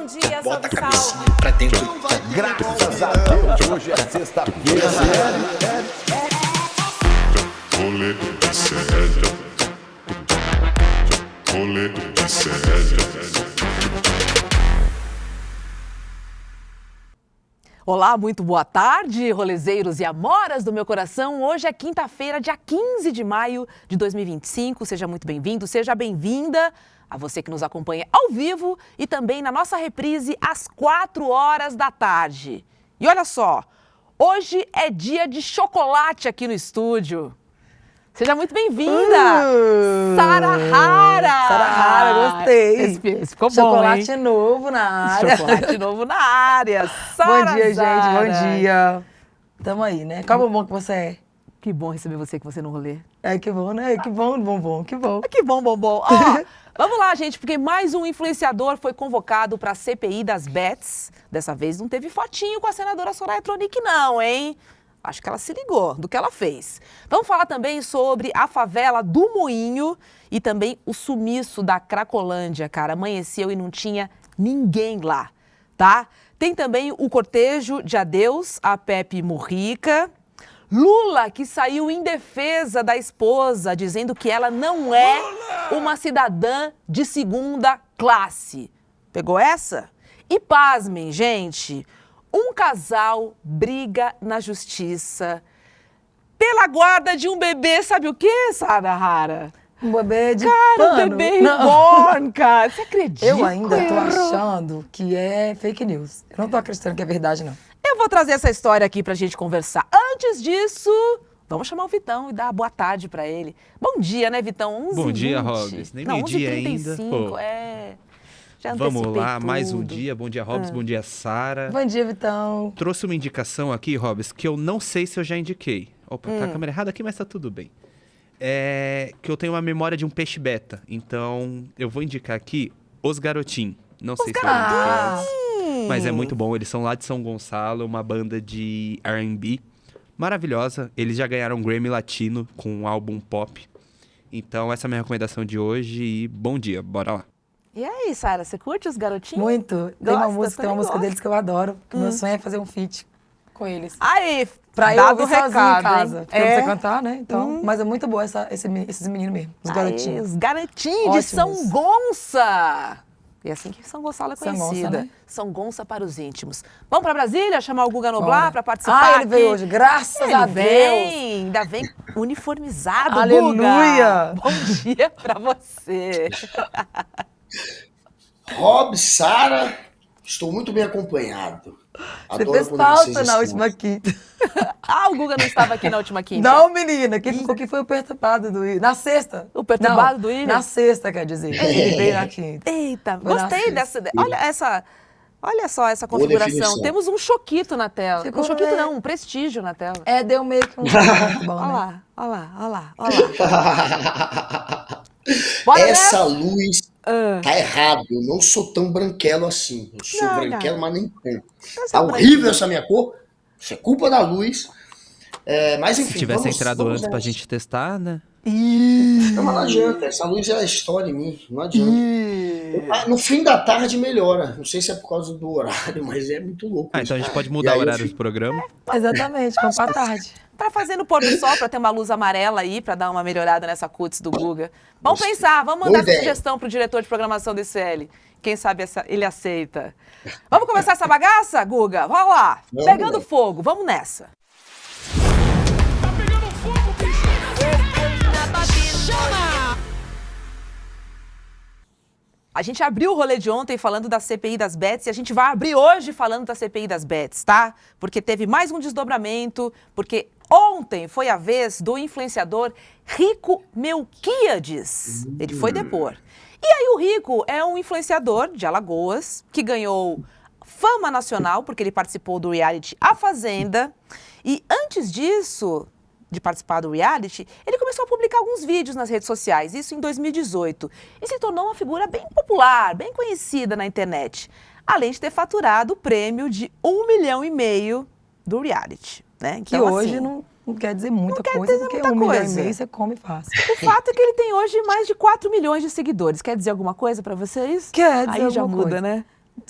dia, Bota a Salve cabecinha Sal. pra dentro. Graças a Deus, hoje é sexta-feira. Rolê de sério. Rolê de sério. Olá, muito boa tarde, rolezeiros e amoras do meu coração. Hoje é quinta-feira, dia 15 de maio de 2025. Seja muito bem-vindo, seja bem-vinda a você que nos acompanha ao vivo e também na nossa reprise às 4 horas da tarde. E olha só, hoje é dia de chocolate aqui no estúdio. Seja muito bem-vinda, Sara Hara. Sara Hara, gostei. Esse ficou bom, Chocolate hein? novo na área. Chocolate novo na área. Bom dia, Sara. gente. Bom dia. Tamo aí, né? Qual bombom que você é? Que bom receber você no rolê. É, que bom, né? Que bom, bombom, que bom. Que bom, bombom. Ó, vamos lá, gente, porque mais um influenciador foi convocado para a CPI das Bets. Dessa vez não teve fotinho com a senadora Soraya Tronic, não, hein? Acho que ela se ligou do que ela fez. Vamos falar também sobre a favela do Moinho e também o sumiço da Cracolândia, cara. Amanheceu e não tinha ninguém lá, tá? Tem também o cortejo de adeus a Pepe Mujica. Lula, que saiu em defesa da esposa, dizendo que ela não é uma cidadã de segunda classe. Pegou essa? E pasmem, gente, um casal briga na justiça pela guarda de um bebê, sabe o quê, Sara Hara? Um bebê de Cara, pano. um bebê reborn, cara. Você acredita? Eu ainda tô achando que é fake news. Eu não tô acreditando que é verdade, não. Eu vou trazer essa história aqui pra gente conversar. Antes disso, vamos chamar o Vitão e dar boa tarde pra ele. Bom dia, né, Vitão? 11h20. Bom dia, Hobbs. Nem meio-dia ainda. 11h35, Pô. Já Vamos antecipei lá, mais um tudo. dia. Bom dia, Hobbs. Bom dia, Sara. Bom dia, Vitão. Trouxe uma indicação aqui, Hobbs, que eu não sei se eu já indiquei. Opa, tá a câmera errada aqui, mas tá tudo bem. É que eu tenho uma memória de um peixe beta. Então, eu vou indicar aqui Os Garotim. Não sei se eu já indiquei. Mas é muito bom. Eles são lá de São Gonçalo, uma banda de R&B maravilhosa. Eles já ganharam um Grammy Latino com um álbum pop. Então, essa é a minha recomendação de hoje e bom dia. Bora lá. E aí, Sara, você curte os garotinhos? Muito. Tem uma música Também gosto. deles que eu adoro. Que meu sonho é fazer um feat com eles. Aí, Pra eu dado ouvir o sozinho recado, em casa. hein? Porque eu não sei cantar, né? Então, mas é muito boa esses meninos mesmo, os Aí, garotinhos. os garotinhos de São Ótimos. Gonça. E é assim que São Gonçalo é São Gonça, conhecida. né? São Gonça para os íntimos. Vamos para Brasília chamar o Guga Noblar Bora. para participar ele veio aqui? hoje, graças Ele a Deus. vem, ainda vem uniformizado, Aleluia. Guga. Bom dia para você. Rob, Sara, estou muito bem acompanhado. Você Adoro fez quando vocês falta na estão. última quinta. Ah, o Guga não estava aqui na última quinta. Não, menina, quem ficou aqui foi o perturbado do William. Na sexta. O perturbado Não, do William? Na sexta, quer dizer. Ele veio na quinta. Eita, Foi na gostei sexta. dessa. Olha só essa configuração. definição. Temos um choquito na tela. Ficou, Um choquito é. não, um prestígio na tela. É, deu meio que um ponto bom, Olha né? lá, olha lá, olha lá, olha lá. Bora Essa nessa? luz tá errado. Eu não sou tão branquelo assim. Eu sou Não, branquelo, não. mas nem tanto. Mas Tá é horrível essa minha cor. Isso é culpa da luz. Mas enfim, Se tivesse vamos, entrado vamos antes pra nessa. gente testar, né? Não, mas não adianta. Essa luz é a história em mim. Não adianta. No fim da tarde melhora. Não sei se é por causa do horário, mas é muito louco. Ah, isso. então a gente pode E mudar aí o eu horário do fico- programa. Exatamente, vamos pra tarde. Pra fazer no pôr do sol, pra ter uma luz amarela aí, pra dar uma melhorada nessa cutis do Guga. Vamos pensar, vamos mandar Boa essa ideia. sugestão pro diretor de programação do ICL. Quem sabe ele aceita. Vamos começar essa bagaça, Guga? Vamos lá. Vamos, Pegando né? fogo, vamos nessa. A gente abriu o rolê de ontem falando da CPI das Bets e a gente vai abrir hoje falando da CPI das Bets, tá? Porque teve mais um desdobramento, porque ontem foi a vez do influenciador Rico Melquiades. Ele foi depor. E aí o Rico é um influenciador de Alagoas que ganhou fama nacional porque ele participou do reality A Fazenda. E antes disso, de participar do reality, ele começou a publicar alguns vídeos nas redes sociais, isso em 2018, e se tornou uma figura bem popular, bem conhecida na internet, além de ter faturado o prêmio de 1,5 milhão do reality, né? Que Então, hoje assim, não quer dizer muita quer coisa, dizer porque muita 1,5 milhão coisa. você come fácil. o fato é que ele tem hoje mais de 4 milhões de seguidores. Quer dizer alguma coisa pra vocês? Quer dizer Aí já alguma muda, coisa. né?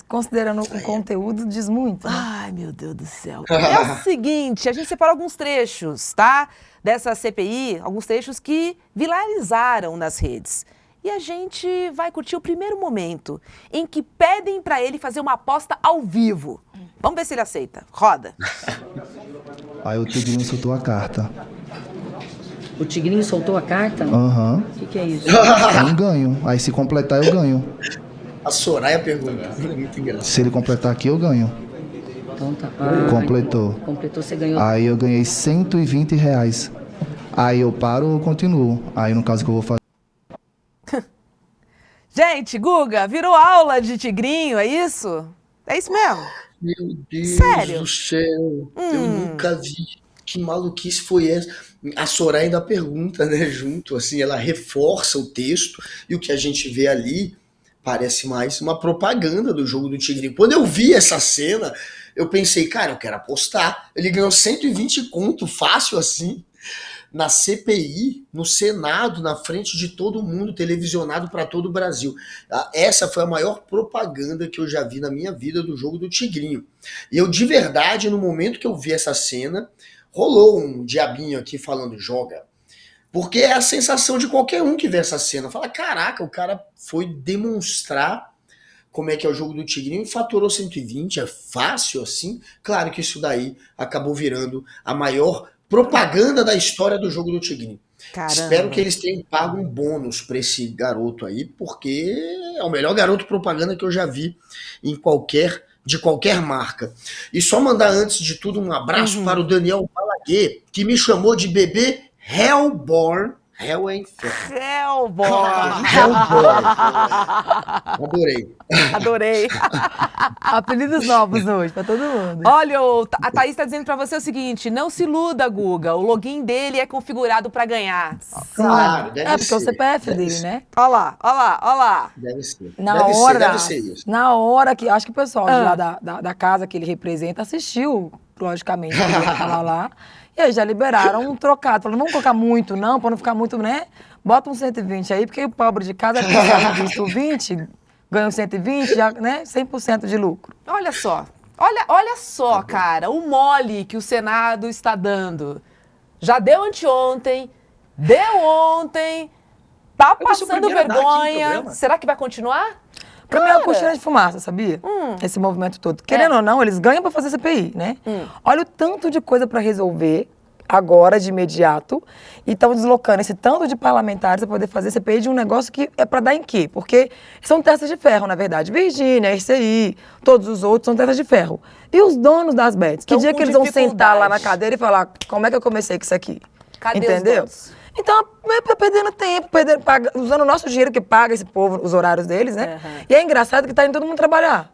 considerando o conteúdo, diz muito. Né? Ai, meu Deus do céu. É o seguinte, a gente separou alguns trechos, tá? Dessa CPI, alguns trechos que viralizaram nas redes. E a gente vai curtir o primeiro momento em que pedem pra ele fazer uma aposta ao vivo. Vamos ver se ele aceita. Roda. Aí o Tigrinho soltou a carta. O Tigrinho soltou a carta? Aham. O que é isso? É um ganho. Aí se completar, eu ganho. A Soraya pergunta. É muito engraçado. Se ele completar aqui, eu ganho. Então tá. Completou. Completou, você ganhou. Aí eu ganhei R$120. Aí eu paro ou continuo. Aí no caso que eu vou fazer. Gente, Guga, virou aula de tigrinho, é isso? É isso mesmo? Meu Deus Sério? do céu. Eu nunca vi. Que maluquice foi essa? A Soraya ainda pergunta, né, junto, assim, ela reforça o texto e o que a gente vê ali parece mais uma propaganda do jogo do Tigrinho. Quando eu vi essa cena, eu pensei, cara, eu quero apostar. Ele ganhou 120 conto, fácil assim, na CPI, no Senado, na frente de todo mundo, televisionado para todo o Brasil. Essa foi a maior propaganda que eu já vi na minha vida do jogo do Tigrinho. E eu, de verdade, no momento que eu vi essa cena, rolou um diabinho aqui falando joga. Porque é a sensação de qualquer um que vê essa cena. Fala, caraca, o cara foi demonstrar como é que é o jogo do Tigrinho e faturou 120, é fácil assim. Claro que isso daí acabou virando a maior propaganda da história do jogo do Tigrinho. Caramba. Espero que eles tenham pago um bônus pra esse garoto aí, porque é o melhor garoto propaganda que eu já vi de qualquer marca. E só mandar antes de tudo um abraço para o Daniel Balaguer, que me chamou de bebê Hellborn. Hell é inferno. Hellborn. Hellborn. Adorei. Adorei. Apelidos novos hoje, pra todo mundo. Olha, a Thaís tá dizendo pra você o seguinte, não se iluda, Guga, o login dele é configurado pra ganhar. Claro, deve ser. Porque é o CPF Deve dele, ser. né? Olha lá, olha lá, olha lá. Deve ser. Deve ser isso. Na hora que, acho que o pessoal de lá da casa que ele representa assistiu, logicamente, ele ia falar lá. E aí já liberaram um trocado. Falaram, não vamos colocar muito não, pra não ficar muito, né? Bota um 120 aí, porque o pobre de casa tem visto 20, ganha um 120, já, né? 100% de lucro. Olha só, olha só, cara, o mole que o Senado está dando. Já deu anteontem, deu ontem, tá Eu vou ser o passando primeiro a dar aqui no vergonha. programa. Será que vai continuar? Pra mim é uma cortina de fumaça, sabia? Esse movimento todo. Querendo ou não, eles ganham pra fazer CPI, né? Olha o tanto de coisa pra resolver agora, de imediato, e estão deslocando esse tanto de parlamentares para poder fazer CPI de um negócio que é pra dar em quê? Porque são testas de ferro, na verdade. Virgínia, RCI, todos os outros são testas de ferro. E os donos das bets? Que Tão dia com que eles vão sentar lá na dificuldade. cadeira e falar como é que eu comecei com isso aqui? Cadê os Entendeu? donos? Então, é perdendo tempo, usando o nosso dinheiro que paga esse povo, os horários deles, né? Uhum. E é engraçado que tá indo todo mundo trabalhar.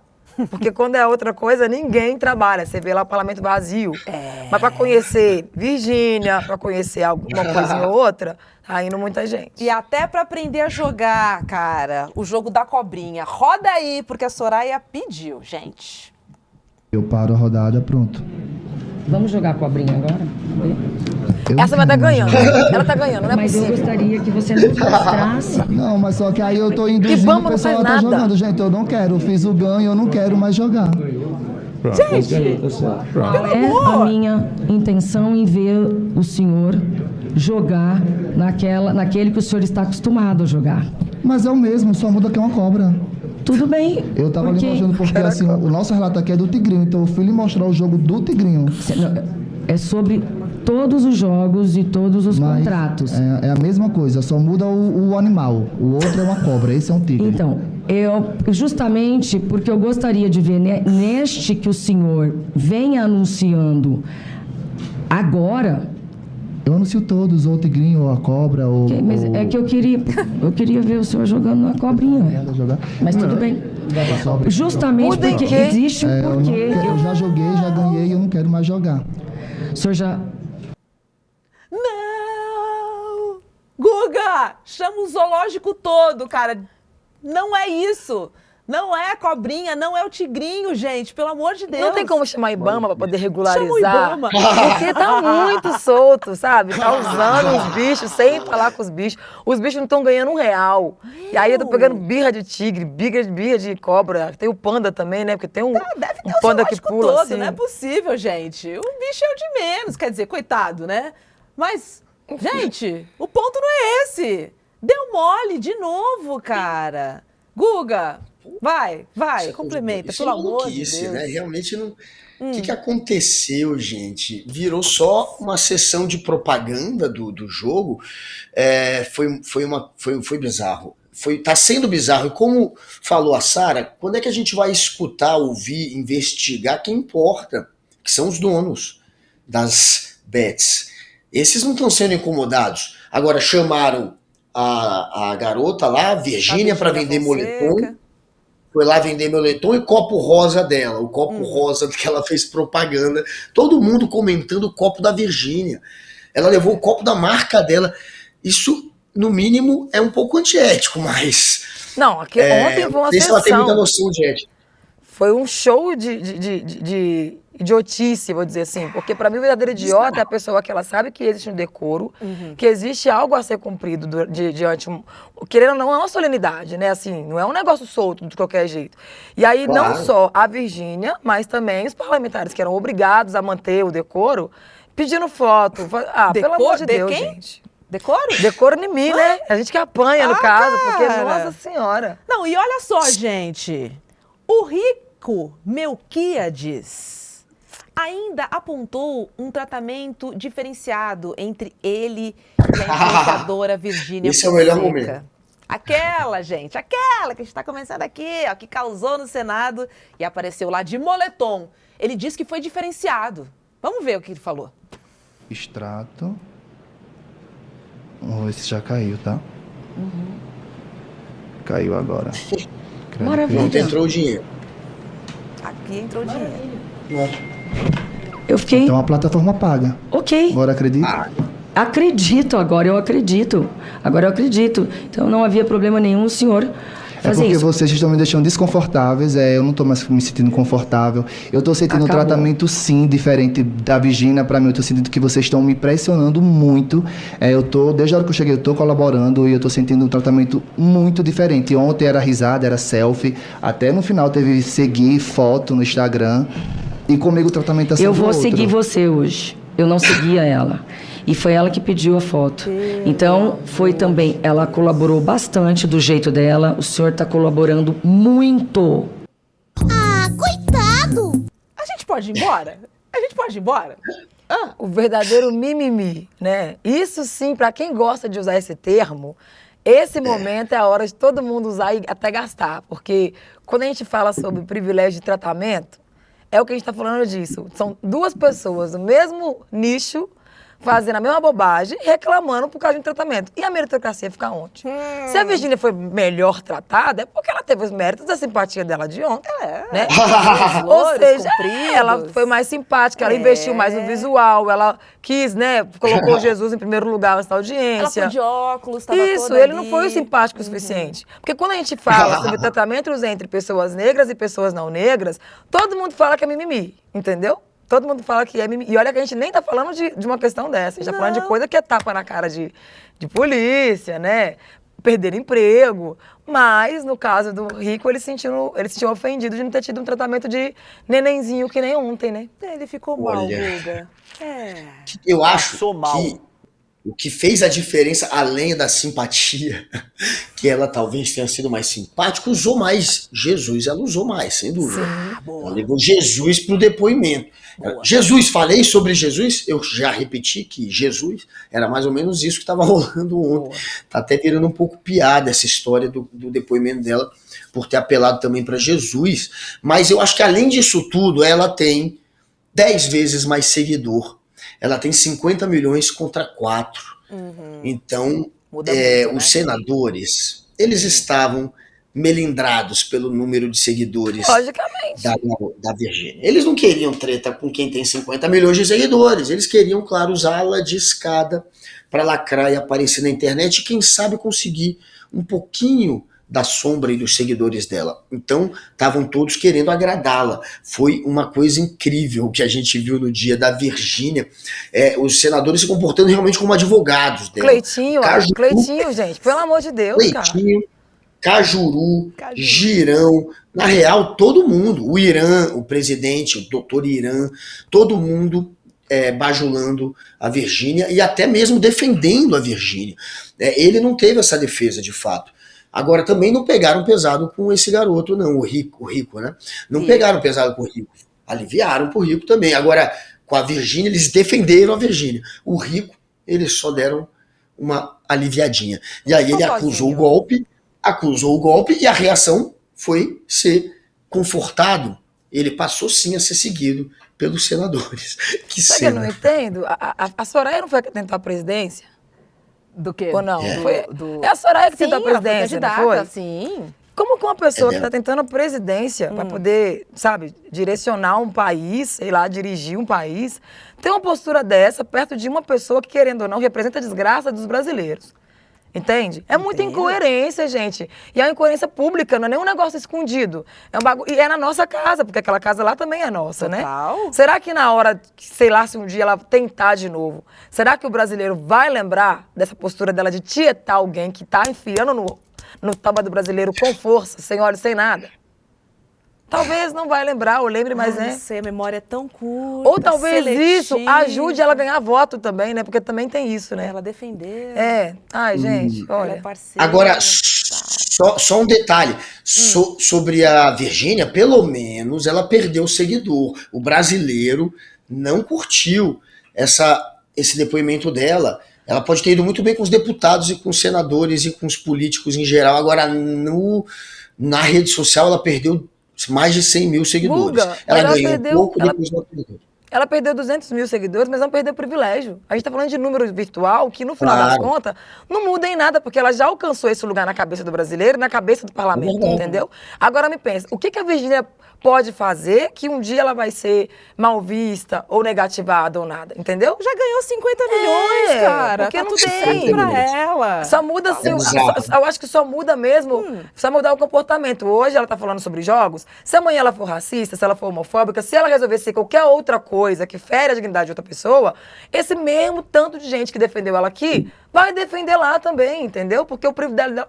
Porque quando é outra coisa, ninguém trabalha. Você vê lá o parlamento vazio. Mas para conhecer Virgínia, para conhecer alguma coisinha ou outra, tá indo muita gente. E até pra aprender a jogar, cara, o jogo da cobrinha. Roda aí, porque a Soraya pediu, gente. Eu paro a rodada, pronto. Vamos jogar a cobrinha agora? Eu Essa vai não estar quero mais ganhando. jogar. Ela tá ganhando, não é Mas eu possível. gostaria que você nos mostrasse. Não, mas só que aí eu tô induzindo Ibama o não pessoal a faz tá nada. jogando. Gente, eu não quero. Eu fiz o ganho, eu não quero mais jogar. Qual é a minha intenção em ver o senhor jogar naquele que o senhor está acostumado a jogar? Mas é o mesmo, só muda que é uma cobra. Tudo bem. Eu tava porque ali mostrando porque assim, o nosso relato aqui é do Tigrinho, então eu fui lhe mostrar o jogo do Tigrinho. é sobre todos os jogos e todos os Mas contratos. é a mesma coisa, só muda o animal. O outro é uma cobra, esse é um tigre. Então, justamente porque eu gostaria de ver neste que o senhor vem anunciando agora. Eu anuncio todos, ou o tigrinho, ou a cobra, ou... Mas é que eu queria ver o senhor jogando na cobrinha. jogar. Mas tudo bem. Justamente Muda em porque quê? existe um porquê. Eu já joguei, já ganhei, eu não quero mais jogar. O senhor já... Não! Guga, chama o zoológico todo, cara. Não é isso. Não é a cobrinha, não é o tigrinho, gente. Pelo amor de Deus. Não tem como chamar Ibama pra poder regularizar. Chama o Ibama. Porque tá muito solto, sabe? Tá usando os bichos sem falar com os bichos. Os bichos não estão ganhando R$1. E aí eu tô pegando birra de tigre, birra de cobra. Tem o panda também, né? Porque tem um, Deve ter um panda que zoológico pula todo, assim. não é possível, gente. O bicho é o de menos, quer dizer, coitado, né? Mas, gente, o ponto não é esse. Deu mole de novo, cara. Guga, vai, complementa, Isso pelo é amor de maluquice, Deus. né? Realmente não. O que aconteceu, gente? Virou só uma sessão de propaganda do jogo. Foi bizarro. Tá sendo bizarro. E como falou a Sara, quando é que a gente vai escutar, ouvir, investigar quem importa? Que são os donos das bets. Esses não estão sendo incomodados. Agora chamaram a garota lá, a Virgínia, para vender moletom. Foi lá vender moletom e copo rosa dela. O copo rosa que ela fez propaganda. Todo mundo comentando o copo da Virgínia. Ela levou o copo da marca dela. Isso, no mínimo, é um pouco antiético, mas... Não, aqui, ontem foi uma não sei se ela tem muita sessão. noção de ética. Foi um show de idiotice, vou dizer assim. Porque pra mim o verdadeiro idiota é a pessoa que ela sabe que existe um decoro, que existe algo a ser cumprido diante... Querendo ou não, é uma solenidade, né? Assim, não é um negócio solto de qualquer jeito. E aí, Claro. não só a Virgínia, mas também os parlamentares que eram obrigados a manter o decoro, pedindo foto. Pelo amor de Deus, quem? gente. Decoro? Decoro em mim, né? A gente que apanha, no caso, porque, cara. nossa senhora. Não, e olha só, gente. O rico Melquíades ainda apontou um tratamento diferenciado entre ele e a influenciadora Virgínia Esse é o melhor Fonseca. momento. Aquela, gente, aquela que a gente está começando aqui, ó, que causou no Senado e apareceu lá de moletom. Ele disse que foi diferenciado. Vamos ver o que ele falou. Extrato. Vamos ver se já caiu, tá? Caiu agora. Maravilha. Não entrou o dinheiro. Aqui entrou o dinheiro. Eu fiquei. Então a plataforma paga. Ok. Agora acredita? Acredito, agora eu acredito. Agora eu acredito. Então não havia problema nenhum o senhor É fazer porque isso. vocês estão me deixando desconfortáveis, eu não tô mais me sentindo confortável. Eu tô sentindo um Acabou. tratamento, sim, diferente da Virgínia. Pra mim, eu tô sentindo que vocês estão me pressionando muito. Desde a hora que eu cheguei, eu tô colaborando e eu tô sentindo um tratamento muito diferente. Ontem era risada, era selfie. Até no final teve seguir foto no Instagram. E comigo o tratamento tá sendo Eu vou outro. seguir você hoje. Eu não seguia ela. E foi ela que pediu a foto. Então, foi também, ela colaborou bastante do jeito dela. O senhor está colaborando muito. A gente pode ir embora? A gente pode ir embora? O verdadeiro mimimi, né? Isso sim, pra quem gosta de usar esse termo, esse momento é a hora de todo mundo usar e até gastar. Porque quando a gente fala sobre privilégio de tratamento, é o que a gente tá falando disso. São duas pessoas do mesmo nicho fazendo a mesma bobagem, reclamando por causa de um tratamento. E a meritocracia fica onde? Se a Virgínia foi melhor tratada, é porque ela teve os méritos da simpatia dela de ontem, né? Ou Flores seja, compridos. ela foi mais simpática, ela investiu mais no visual, ela quis, né, colocou Jesus em primeiro lugar nessa Ela audiência. foi de óculos, tava Isso, toda ele ali. não foi o simpático o suficiente. Porque quando a gente fala sobre tratamentos entre pessoas negras e pessoas não negras, todo mundo fala que é mimimi, entendeu? Todo mundo fala que é mimimi. E olha que a gente nem tá falando de uma questão dessa. A gente tá falando de coisa que é tapa na cara de polícia, né? Perder emprego. Mas, no caso do Rico, ele se sentiu ofendido de não ter tido um tratamento de nenenzinho que nem ontem, né? Ele ficou mal, Olha. Guga. Eu acho Passou mal. que o que fez a diferença, além da simpatia, que ela talvez tenha sido mais simpática, usou mais Jesus, ela usou mais, sem dúvida. Ela levou Jesus pro depoimento. Jesus, falei sobre Jesus, eu já repeti que Jesus era mais ou menos isso que estava rolando ontem. Tá até virando um pouco piada essa história do depoimento dela, por ter apelado também para Jesus. Mas eu acho que além disso tudo, ela tem 10 vezes mais seguidor. Ela tem 50 milhões contra 4. Então, Muda muito, né? os senadores, eles estavam melindrados pelo número de seguidores Logicamente. da Virgínia. Eles não queriam treta com quem tem 50 milhões de seguidores. Eles queriam, claro, usá-la de escada para lacrar e aparecer na internet e, quem sabe, conseguir um pouquinho da sombra e dos seguidores dela. Então, estavam todos querendo agradá-la. Foi uma coisa incrível que a gente viu no dia da Virgínia. Os senadores se comportando realmente como advogados dela. Cleitinho, gente, pelo amor de Deus, Cleitinho, Cajuru, Girão, na real, todo mundo. O Irã, o presidente, o doutor Irã, todo mundo bajulando a Virgínia e até mesmo defendendo a Virgínia. Ele não teve essa defesa, de fato. Agora, também não pegaram pesado com esse garoto, não, o Rico, né? Não pegaram pesado com o Rico. Aliviaram pro Rico também. Agora, com a Virgínia, eles defenderam a Virgínia. O Rico, eles só deram uma aliviadinha. E aí ele acusou o golpe e a reação foi ser confortado. Ele passou sim a ser seguido pelos senadores. Que Sabe cena. que eu não entendo? A Soraya não foi a que tentou a presidência? Do quê? Ou não? É a Soraya que tentou a ela foi presidência, não candidata, foi? sim. Como que uma pessoa que está tentando a presidência para poder, sabe, direcionar um país, sei lá, dirigir um país, tem uma postura dessa perto de uma pessoa que, querendo ou não, representa a desgraça dos brasileiros? Entende? É muita incoerência, gente. E é uma incoerência pública, não é nem um negócio escondido. É um bagulho. E é na nossa casa, porque aquela casa lá também é nossa, Total. né? Será que na hora, sei lá, se um dia ela tentar de novo, será que o brasileiro vai lembrar dessa postura dela de tietar alguém que tá enfiando no taba do brasileiro com força, sem óleo, sem nada? Talvez não vai lembrar, ou lembre, mas Não sei, a memória é tão curta. Ou talvez isso seletiva. ajude ela a ganhar voto também, né? Porque também tem isso, né? Ela defendeu. Ai, gente, Ela olha. é parceira. Agora, só um detalhe. Sobre a Virgínia, pelo menos ela perdeu seguidor. O brasileiro não curtiu esse depoimento dela. Ela pode ter ido muito bem com os deputados e com os senadores e com os políticos em geral. Agora, na rede social, ela perdeu mais de 100 mil seguidores. Guga, Ela ganhou pouco, depois ela perdeu. Ela perdeu 200 mil seguidores, mas não perdeu privilégio. A gente tá falando de número virtual que, no final das contas, não muda em nada, porque ela já alcançou esse lugar na cabeça do brasileiro e na cabeça do parlamento, entendeu? Agora me pensa, o que a Virgínia pode fazer que um dia ela vai ser mal vista ou negativada ou nada, entendeu? Já ganhou 50 milhões, cara. Porque Tá não tudo tem. certo pra ela. Só muda assim, Exato. eu acho que só muda mesmo, só mudar o comportamento. Hoje ela tá falando sobre jogos, se amanhã ela for racista, se ela for homofóbica, se ela resolver ser qualquer outra coisa que fere a dignidade de outra pessoa, esse mesmo tanto de gente que defendeu ela aqui, vai defender lá também, entendeu? Porque o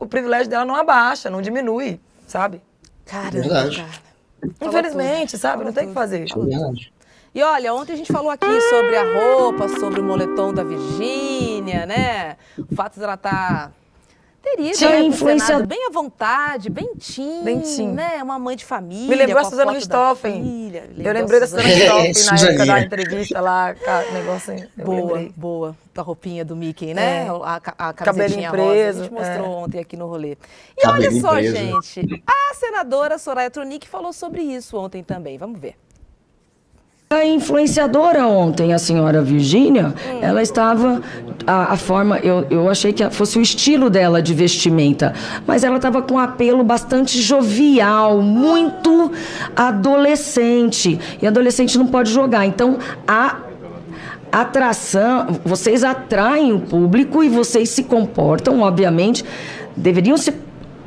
privilégio dela não abaixa, não diminui, sabe? Caramba, Verdade. cara. Infelizmente, sabe? Não tem o que fazer. É verdade. E olha, ontem a gente falou aqui sobre a roupa, sobre o moletom da Virgínia, né? O fato dela estar... Teria, Tinha né, influenciado bem à vontade, bem teen, né? Uma mãe de família. Me lembrou a com Suzana foto da Richthofen. filha. Eu lembrei da Suzana Richthofen na Suzaninha. época da entrevista lá, negócio assim. eu lembrei. Boa. Da roupinha do Mickey, né? A Cabelinho camisetinha preso, rosa. A gente mostrou ontem aqui no rolê. E Cabelinho olha só, preso. gente. A senadora Soraya Tronic falou sobre isso ontem também. Vamos ver. A influenciadora ontem, a senhora Virgínia, ela estava, a forma, eu achei que fosse o estilo dela de vestimenta, mas ela estava com um apelo bastante jovial, muito adolescente, e adolescente não pode jogar, então a atração, vocês atraem o público e vocês se comportam, obviamente, deveriam se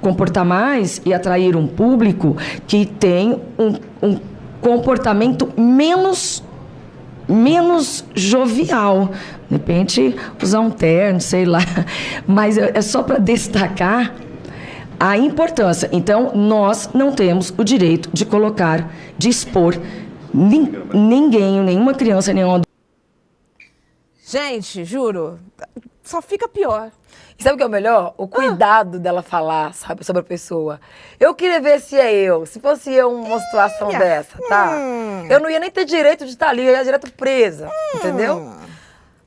comportar mais e atrair um público que tem um comportamento menos jovial. De repente, usar um terno, sei lá. Mas é só para destacar a importância. Então, nós não temos o direito de colocar, de expor ninguém, nenhuma criança, nenhuma... Gente, juro, só fica pior. E sabe o que é o melhor? O cuidado dela falar, sabe, sobre a pessoa. Eu queria ver se fosse eu uma situação dessa, tá? Eu não ia nem ter direito de estar ali, eu ia direto presa, entendeu?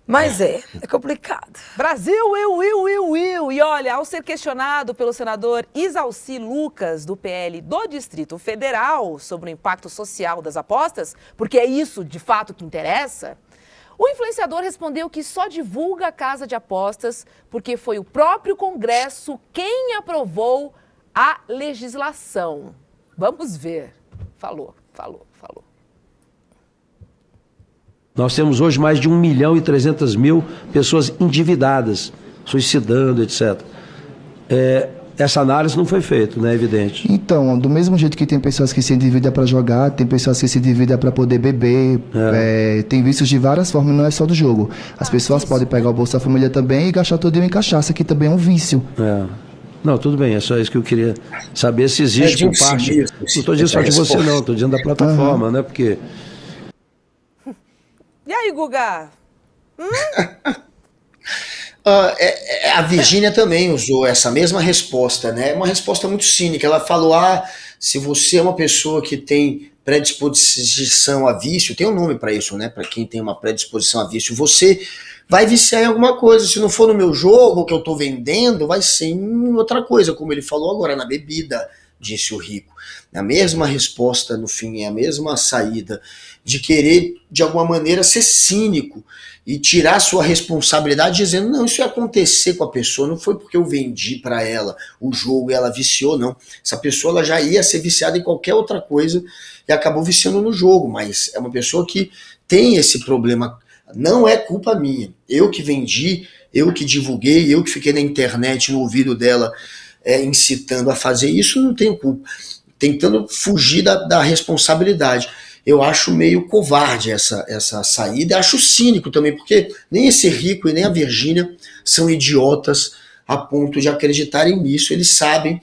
Mas é complicado. Brasil, eu. E olha, ao ser questionado pelo senador Isalci Lucas, do PL do Distrito Federal, sobre o impacto social das apostas, porque é isso, de fato, que interessa, o influenciador respondeu que só divulga a casa de apostas porque foi o próprio Congresso quem aprovou a legislação. Vamos ver. Falou. Nós temos hoje mais de 1.300.000 pessoas endividadas, suicidando, etc. essa análise não foi feita, né? Evidente. Então, do mesmo jeito que tem pessoas que se endividam para jogar, tem pessoas que se endividam para poder beber, tem vícios de várias formas, não é só do jogo. As pessoas podem pegar o Bolsa Família também e gastar todo dia em cachaça, que também é um vício. Não, tudo bem, é só isso que eu queria saber se existe por parte. Não estou dizendo só de você, não, estou dizendo da plataforma, né? Porque. E aí, Guga? A Virgínia também usou essa mesma resposta, né? Uma resposta muito cínica. Ela falou: se você é uma pessoa que tem predisposição a vício, tem um nome para isso, né? Para quem tem uma predisposição a vício, você vai viciar em alguma coisa. Se não for no meu jogo que eu tô vendendo, vai ser em outra coisa, como ele falou agora, na bebida, disse o Rico. A mesma resposta no fim, é a mesma saída de querer, de alguma maneira, ser cínico e tirar sua responsabilidade dizendo: não, isso ia acontecer com a pessoa, não foi porque eu vendi para ela o jogo e ela viciou, não. Essa pessoa ela já ia ser viciada em qualquer outra coisa e acabou viciando no jogo, mas é uma pessoa que tem esse problema. Não é culpa minha, eu que vendi, eu que divulguei, eu que fiquei na internet no ouvido dela incitando a fazer isso, não tenho culpa. Tentando fugir da responsabilidade. Eu acho meio covarde essa saída, acho cínico também, porque nem esse Rico e nem a Virgínia são idiotas a ponto de acreditarem nisso. Eles sabem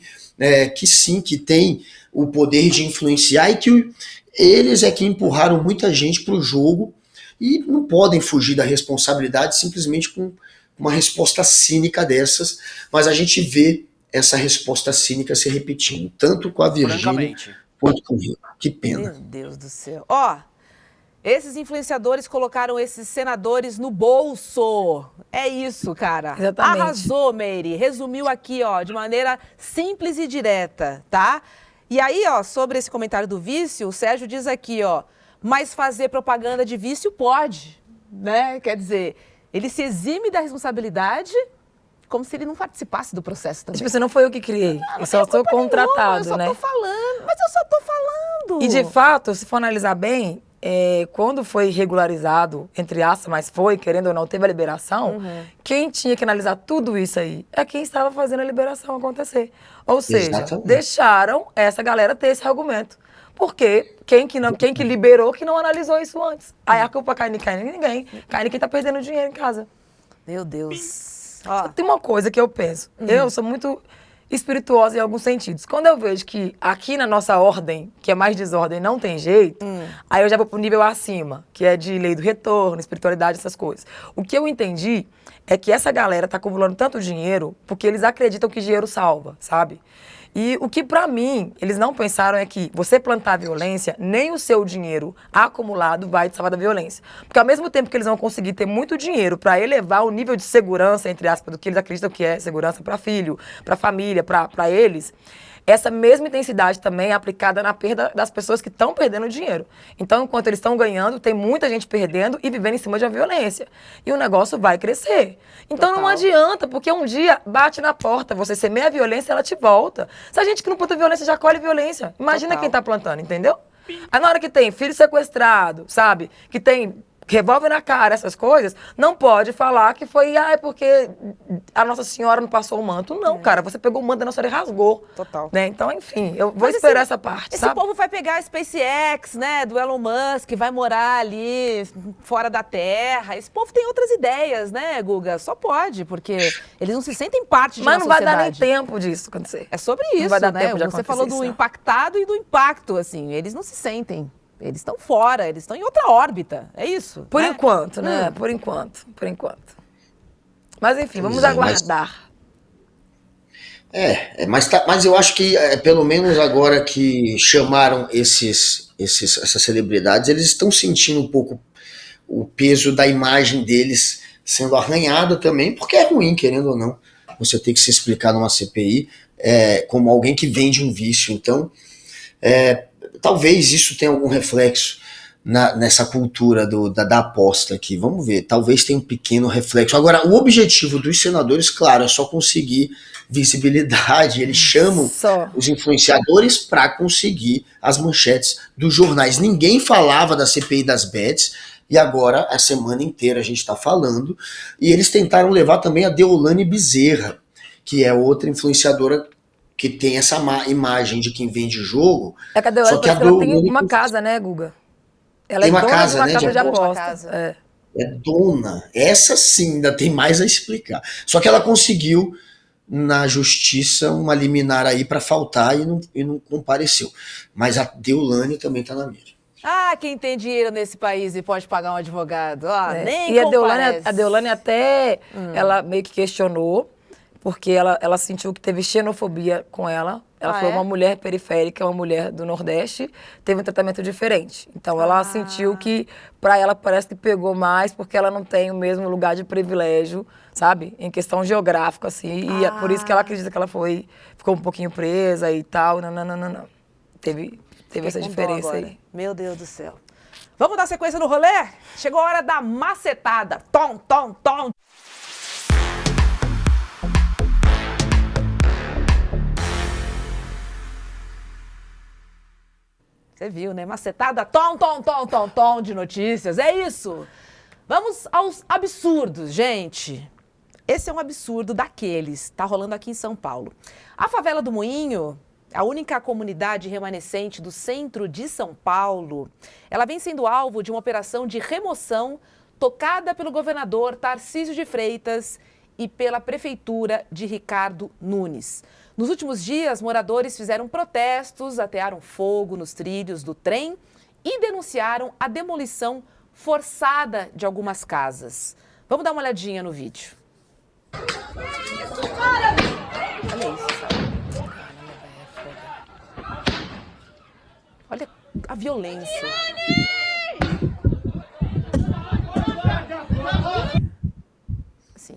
que sim, que tem o poder de influenciar e que eles é que empurraram muita gente para o jogo e não podem fugir da responsabilidade simplesmente com uma resposta cínica dessas, mas a gente vê essa resposta cínica se repetindo, tanto com a Virgínia quanto com o Rico. Que pena. Meu Deus do céu. Esses influenciadores colocaram esses senadores no bolso. É isso, cara. Exatamente. Arrasou, Meire. Resumiu aqui, de maneira simples e direta, tá? E aí, sobre esse comentário do vício, o Sérgio diz aqui, mas fazer propaganda de vício pode, né? Quer dizer, ele se exime da responsabilidade como se ele não participasse do processo também. Tipo, você não foi eu que criei. Eu só sou contratado, né? Eu só tô falando. E de fato, se for analisar bem, quando foi regularizado, entre aspas, mas foi, querendo ou não, teve a liberação, quem tinha que analisar tudo isso aí é quem estava fazendo a liberação acontecer. Ou seja, deixaram essa galera ter esse argumento. Porque quem que liberou que não analisou isso antes? Aí a culpa cai em ninguém. Cai em quem tá perdendo dinheiro em casa. Meu Deus. Tem uma coisa que eu penso. Eu sou muito espirituosa em alguns sentidos. Quando eu vejo que aqui na nossa ordem, que é mais desordem, não tem jeito, aí eu já vou pro nível acima, que é de lei do retorno, espiritualidade, essas coisas. O que eu entendi é que essa galera tá acumulando tanto dinheiro porque eles acreditam que dinheiro salva, sabe? E o que, pra mim, eles não pensaram é que você plantar violência, nem o seu dinheiro acumulado vai te salvar da violência. Porque ao mesmo tempo que eles vão conseguir ter muito dinheiro pra elevar o nível de segurança, entre aspas, do que eles acreditam que é segurança pra filho, pra família, pra eles, essa mesma intensidade também é aplicada na perda das pessoas que estão perdendo dinheiro. Então, enquanto eles estão ganhando, tem muita gente perdendo e vivendo em cima de uma violência. E o negócio vai crescer. Então, não adianta, porque um dia bate na porta, você semeia a violência, ela te volta. Se a gente que não planta violência já colhe violência, imagina quem tá plantando, entendeu? Aí na hora que tem filho sequestrado, sabe? Que tem revólver na cara, essas coisas, não pode falar que foi, porque a Nossa Senhora não passou o manto. Não, cara, você pegou o manto da Nossa Senhora e rasgou. Total. Né? Então, enfim, eu vou esperar essa parte, esse sabe? povo vai pegar a SpaceX, né, do Elon Musk, vai morar ali fora da Terra. Esse povo tem outras ideias, né, Guga? Só pode, porque eles não se sentem parte de uma sociedade. Mas não vai dar nem tempo disso acontecer. É sobre isso, não vai dar né? Tempo de Você falou do impactado e do impacto, assim. Eles não se sentem. Eles estão fora, eles estão em outra órbita. É isso. Por né? enquanto, né? Por enquanto. Mas enfim, vamos aguardar. Mas eu acho que, pelo menos agora que chamaram essas celebridades, eles estão sentindo um pouco o peso da imagem deles sendo arranhada também, porque é ruim, querendo ou não, você ter que se explicar numa CPI como alguém que vende um vício. Então, talvez isso tenha algum reflexo nessa cultura da aposta aqui. Vamos ver, talvez tenha um pequeno reflexo. Agora, o objetivo dos senadores, claro, é só conseguir visibilidade. Eles chamam os influenciadores para conseguir as manchetes dos jornais. Ninguém falava da CPI das bets, e agora, a semana inteira, a gente está falando. E eles tentaram levar também a Deolane Bezerra, que é outra influenciadora que tem essa imagem de quem vende jogo. É que a Deolane, ela tem uma casa, né, Guga? Ela tem é uma dona casa, de uma né, casa de de aposta. aposta. É dona. Essa sim, ainda tem mais a explicar. Só que ela conseguiu, na justiça, uma liminar aí para faltar e não compareceu. Mas a Deolane também tá na mira. Ah, quem tem dinheiro nesse país e pode pagar um advogado. Nem e comparece. a Deolane até, ela meio que questionou, porque ela sentiu que teve xenofobia com ela. Ela foi uma mulher periférica, uma mulher do Nordeste, teve um tratamento diferente. Então ela sentiu que, pra ela, parece que pegou mais, porque ela não tem o mesmo lugar de privilégio, sabe? Em questão geográfica, assim. E é por isso que ela acredita que ela ficou um pouquinho presa e tal. Não. Teve essa diferença aí. Meu Deus do céu. Vamos dar sequência no rolê? Chegou a hora da macetada. Tom, tom, tom. Você viu, né? Macetada, tom, tom, tom, tom, tom de notícias. É isso. Vamos aos absurdos, gente. Esse é um absurdo daqueles. Tá rolando aqui em São Paulo. A favela do Moinho, a única comunidade remanescente do centro de São Paulo, ela vem sendo alvo de uma operação de remoção tocada pelo governador Tarcísio de Freitas e pela prefeitura de Ricardo Nunes. Nos últimos dias, moradores fizeram protestos, atearam fogo nos trilhos do trem e denunciaram a demolição forçada de algumas casas. Vamos dar uma olhadinha no vídeo. Olha isso, sabe? Olha a violência. Assim,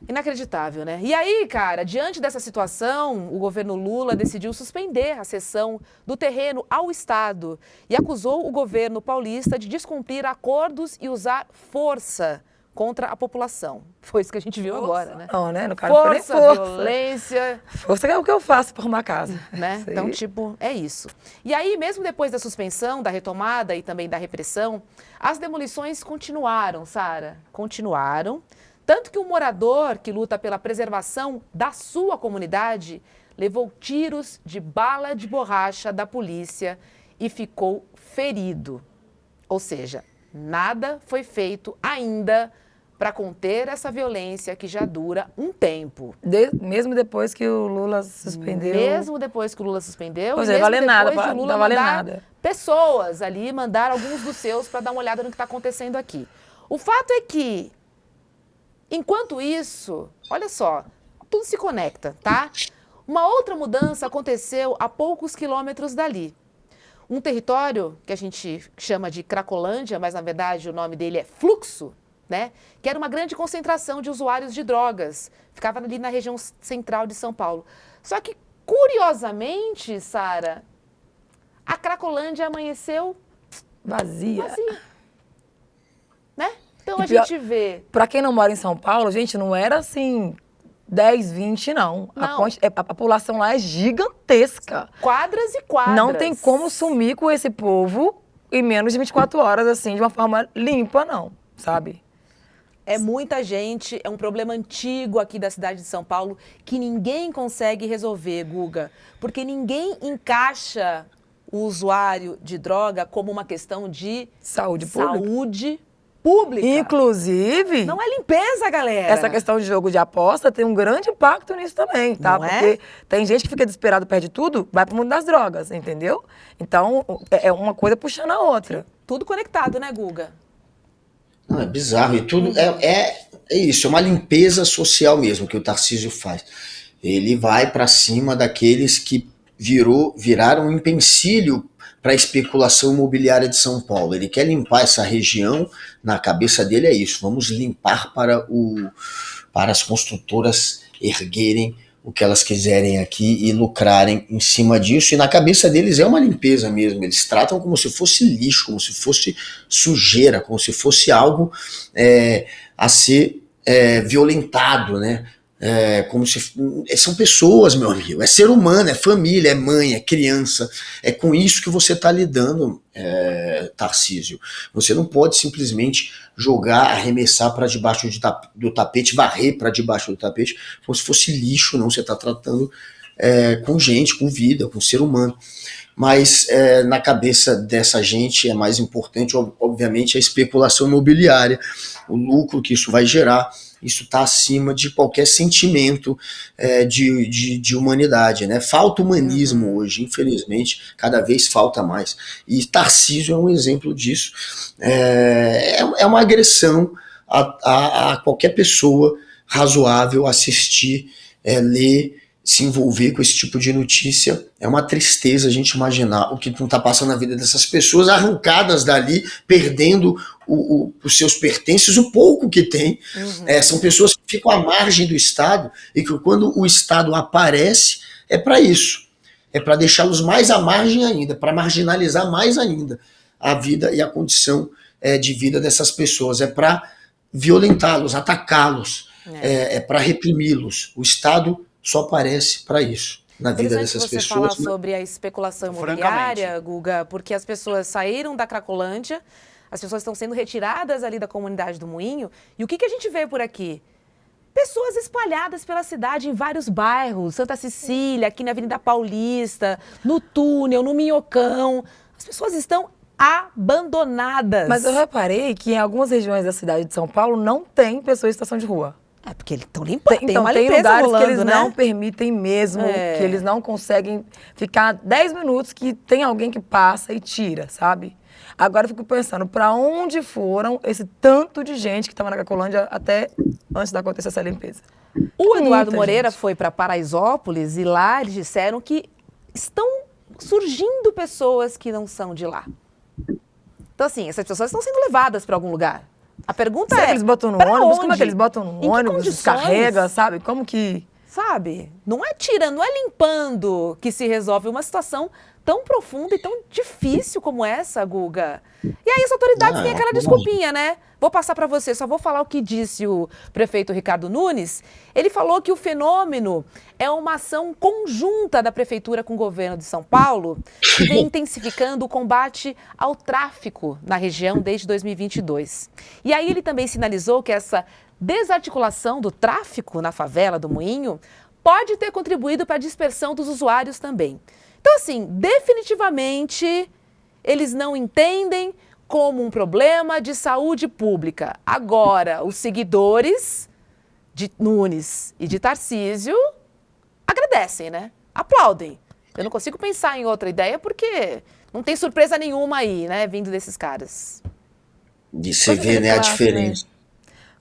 inacreditável, né? E aí, cara, diante dessa situação, o governo Lula decidiu suspender a cessão do terreno ao Estado e acusou o governo paulista de descumprir acordos e usar força contra a população. Foi isso que a gente viu agora, né? Não, né? No caso, não foi nem força, violência. Força é o que eu faço por uma casa. Né? Então, tipo, é isso. E aí, mesmo depois da suspensão, da retomada e também da repressão, as demolições continuaram, Sara. Continuaram. Tanto que um morador que luta pela preservação da sua comunidade levou tiros de bala de borracha da polícia e ficou ferido. Ou seja, nada foi feito ainda para conter essa violência que já dura um tempo. Mesmo depois que o Lula suspendeu. Mesmo depois que o Lula suspendeu. Pois e é, mesmo vale nada, depois de o Lula não vale mandar nada. Pessoas ali, mandar alguns dos seus para dar uma olhada no que está acontecendo aqui. O fato é que, enquanto isso, olha só, tudo se conecta, tá? Uma outra mudança aconteceu a poucos quilômetros dali. Um território que a gente chama de Cracolândia, mas na verdade o nome dele é Fluxo, né? Que era uma grande concentração de usuários de drogas. Ficava ali na região central de São Paulo. Só que, curiosamente, Sara, a Cracolândia amanheceu vazia. Né? Então E a pior, gente vê. Pra quem não mora em São Paulo, gente, não era assim 10, 20, não. Não. A população lá é gigantesca. Quadras e quadras. Não tem como sumir com esse povo em menos de 24 horas, assim, de uma forma limpa, não, sabe? É muita gente, é um problema antigo aqui da cidade de São Paulo que ninguém consegue resolver, Guga. Porque ninguém encaixa o usuário de droga como uma questão de saúde pública. Inclusive, não é limpeza, galera. Essa questão de jogo de aposta tem um grande impacto nisso também, tá? Não é? Porque tem gente que fica desesperado, perde tudo, vai pro mundo das drogas, entendeu? Então, é uma coisa puxando a outra. Tudo conectado, né, Guga? Não, é bizarro. E tudo é isso, é uma limpeza social mesmo que o Tarcísio faz. Ele vai para cima daqueles que viraram um empecilho para a especulação imobiliária de São Paulo. Ele quer limpar essa região, na cabeça dele é isso, vamos limpar para as construtoras erguerem o que elas quiserem aqui e lucrarem em cima disso, e na cabeça deles é uma limpeza mesmo, eles tratam como se fosse lixo, como se fosse sujeira, como se fosse algo a ser violentado, né? Como se são pessoas, meu amigo, é ser humano, é família, é mãe, é criança, é com isso que você está lidando, Tarcísio. Você não pode simplesmente jogar, arremessar para debaixo do tapete, varrer para debaixo do tapete, como se fosse lixo, não. Você está tratando com gente, com vida, com ser humano. Mas na cabeça dessa gente é mais importante, obviamente, a especulação imobiliária, o lucro que isso vai gerar. Isso está acima de qualquer sentimento de humanidade, né? Falta humanismo hoje, infelizmente, cada vez falta mais. E Tarcísio é um exemplo disso. É uma agressão a qualquer pessoa razoável assistir, ler, se envolver com esse tipo de notícia. É uma tristeza a gente imaginar o que não está passando na vida dessas pessoas, arrancadas dali, perdendo os seus pertences, o pouco que tem. São pessoas que ficam à margem do Estado e que quando o Estado aparece, é para isso. É para deixá-los mais à margem ainda, para marginalizar mais ainda a vida e a condição de vida dessas pessoas. É para violentá-los, atacá-los, é para reprimi-los. O Estado só aparece para isso na vida dessas pessoas. Você falar sobre a especulação imobiliária, Guga, porque as pessoas saíram da Cracolândia, as pessoas estão sendo retiradas ali da comunidade do Moinho, e o que a gente vê por aqui? Pessoas espalhadas pela cidade em vários bairros, Santa Cecília, aqui na Avenida Paulista, no Túnel, no Minhocão. As pessoas estão abandonadas. Mas eu reparei que em algumas regiões da cidade de São Paulo não tem pessoas em situação de rua. Porque eles estão limpando, tem então, uma tem limpeza lugares rolando, que eles né? não permitem mesmo, que eles não conseguem ficar 10 minutos que tem alguém que passa e tira, sabe? Agora eu fico pensando, para onde foram esse tanto de gente que estava na Cracolândia até antes de acontecer essa limpeza? O Eduardo Moreira foi para Paraisópolis e lá eles disseram que estão surgindo pessoas que não são de lá. Então, assim, essas pessoas estão sendo levadas para algum lugar. A pergunta Será que eles botam no ônibus? onde? Como é que eles botam no ônibus? Descarrega, sabe? Como que... Sabe? Não é tirando, não é limpando que se resolve uma situação tão profunda e tão difícil como essa, Guga. E aí as autoridades têm aquela desculpinha, né? Vou passar para você, só vou falar o que disse o prefeito Ricardo Nunes. Ele falou que o fenômeno é uma ação conjunta da prefeitura com o governo de São Paulo, que vem intensificando o combate ao tráfico na região desde 2022. E aí ele também sinalizou que essa desarticulação do tráfico na favela do Moinho pode ter contribuído para a dispersão dos usuários também. Então, assim, definitivamente, eles não entendem como um problema de saúde pública. Agora, os seguidores de Nunes e de Tarcísio agradecem, né? Aplaudem. Eu não consigo pensar em outra ideia porque não tem surpresa nenhuma aí, né? Vindo desses caras. De você ver, né, a diferença.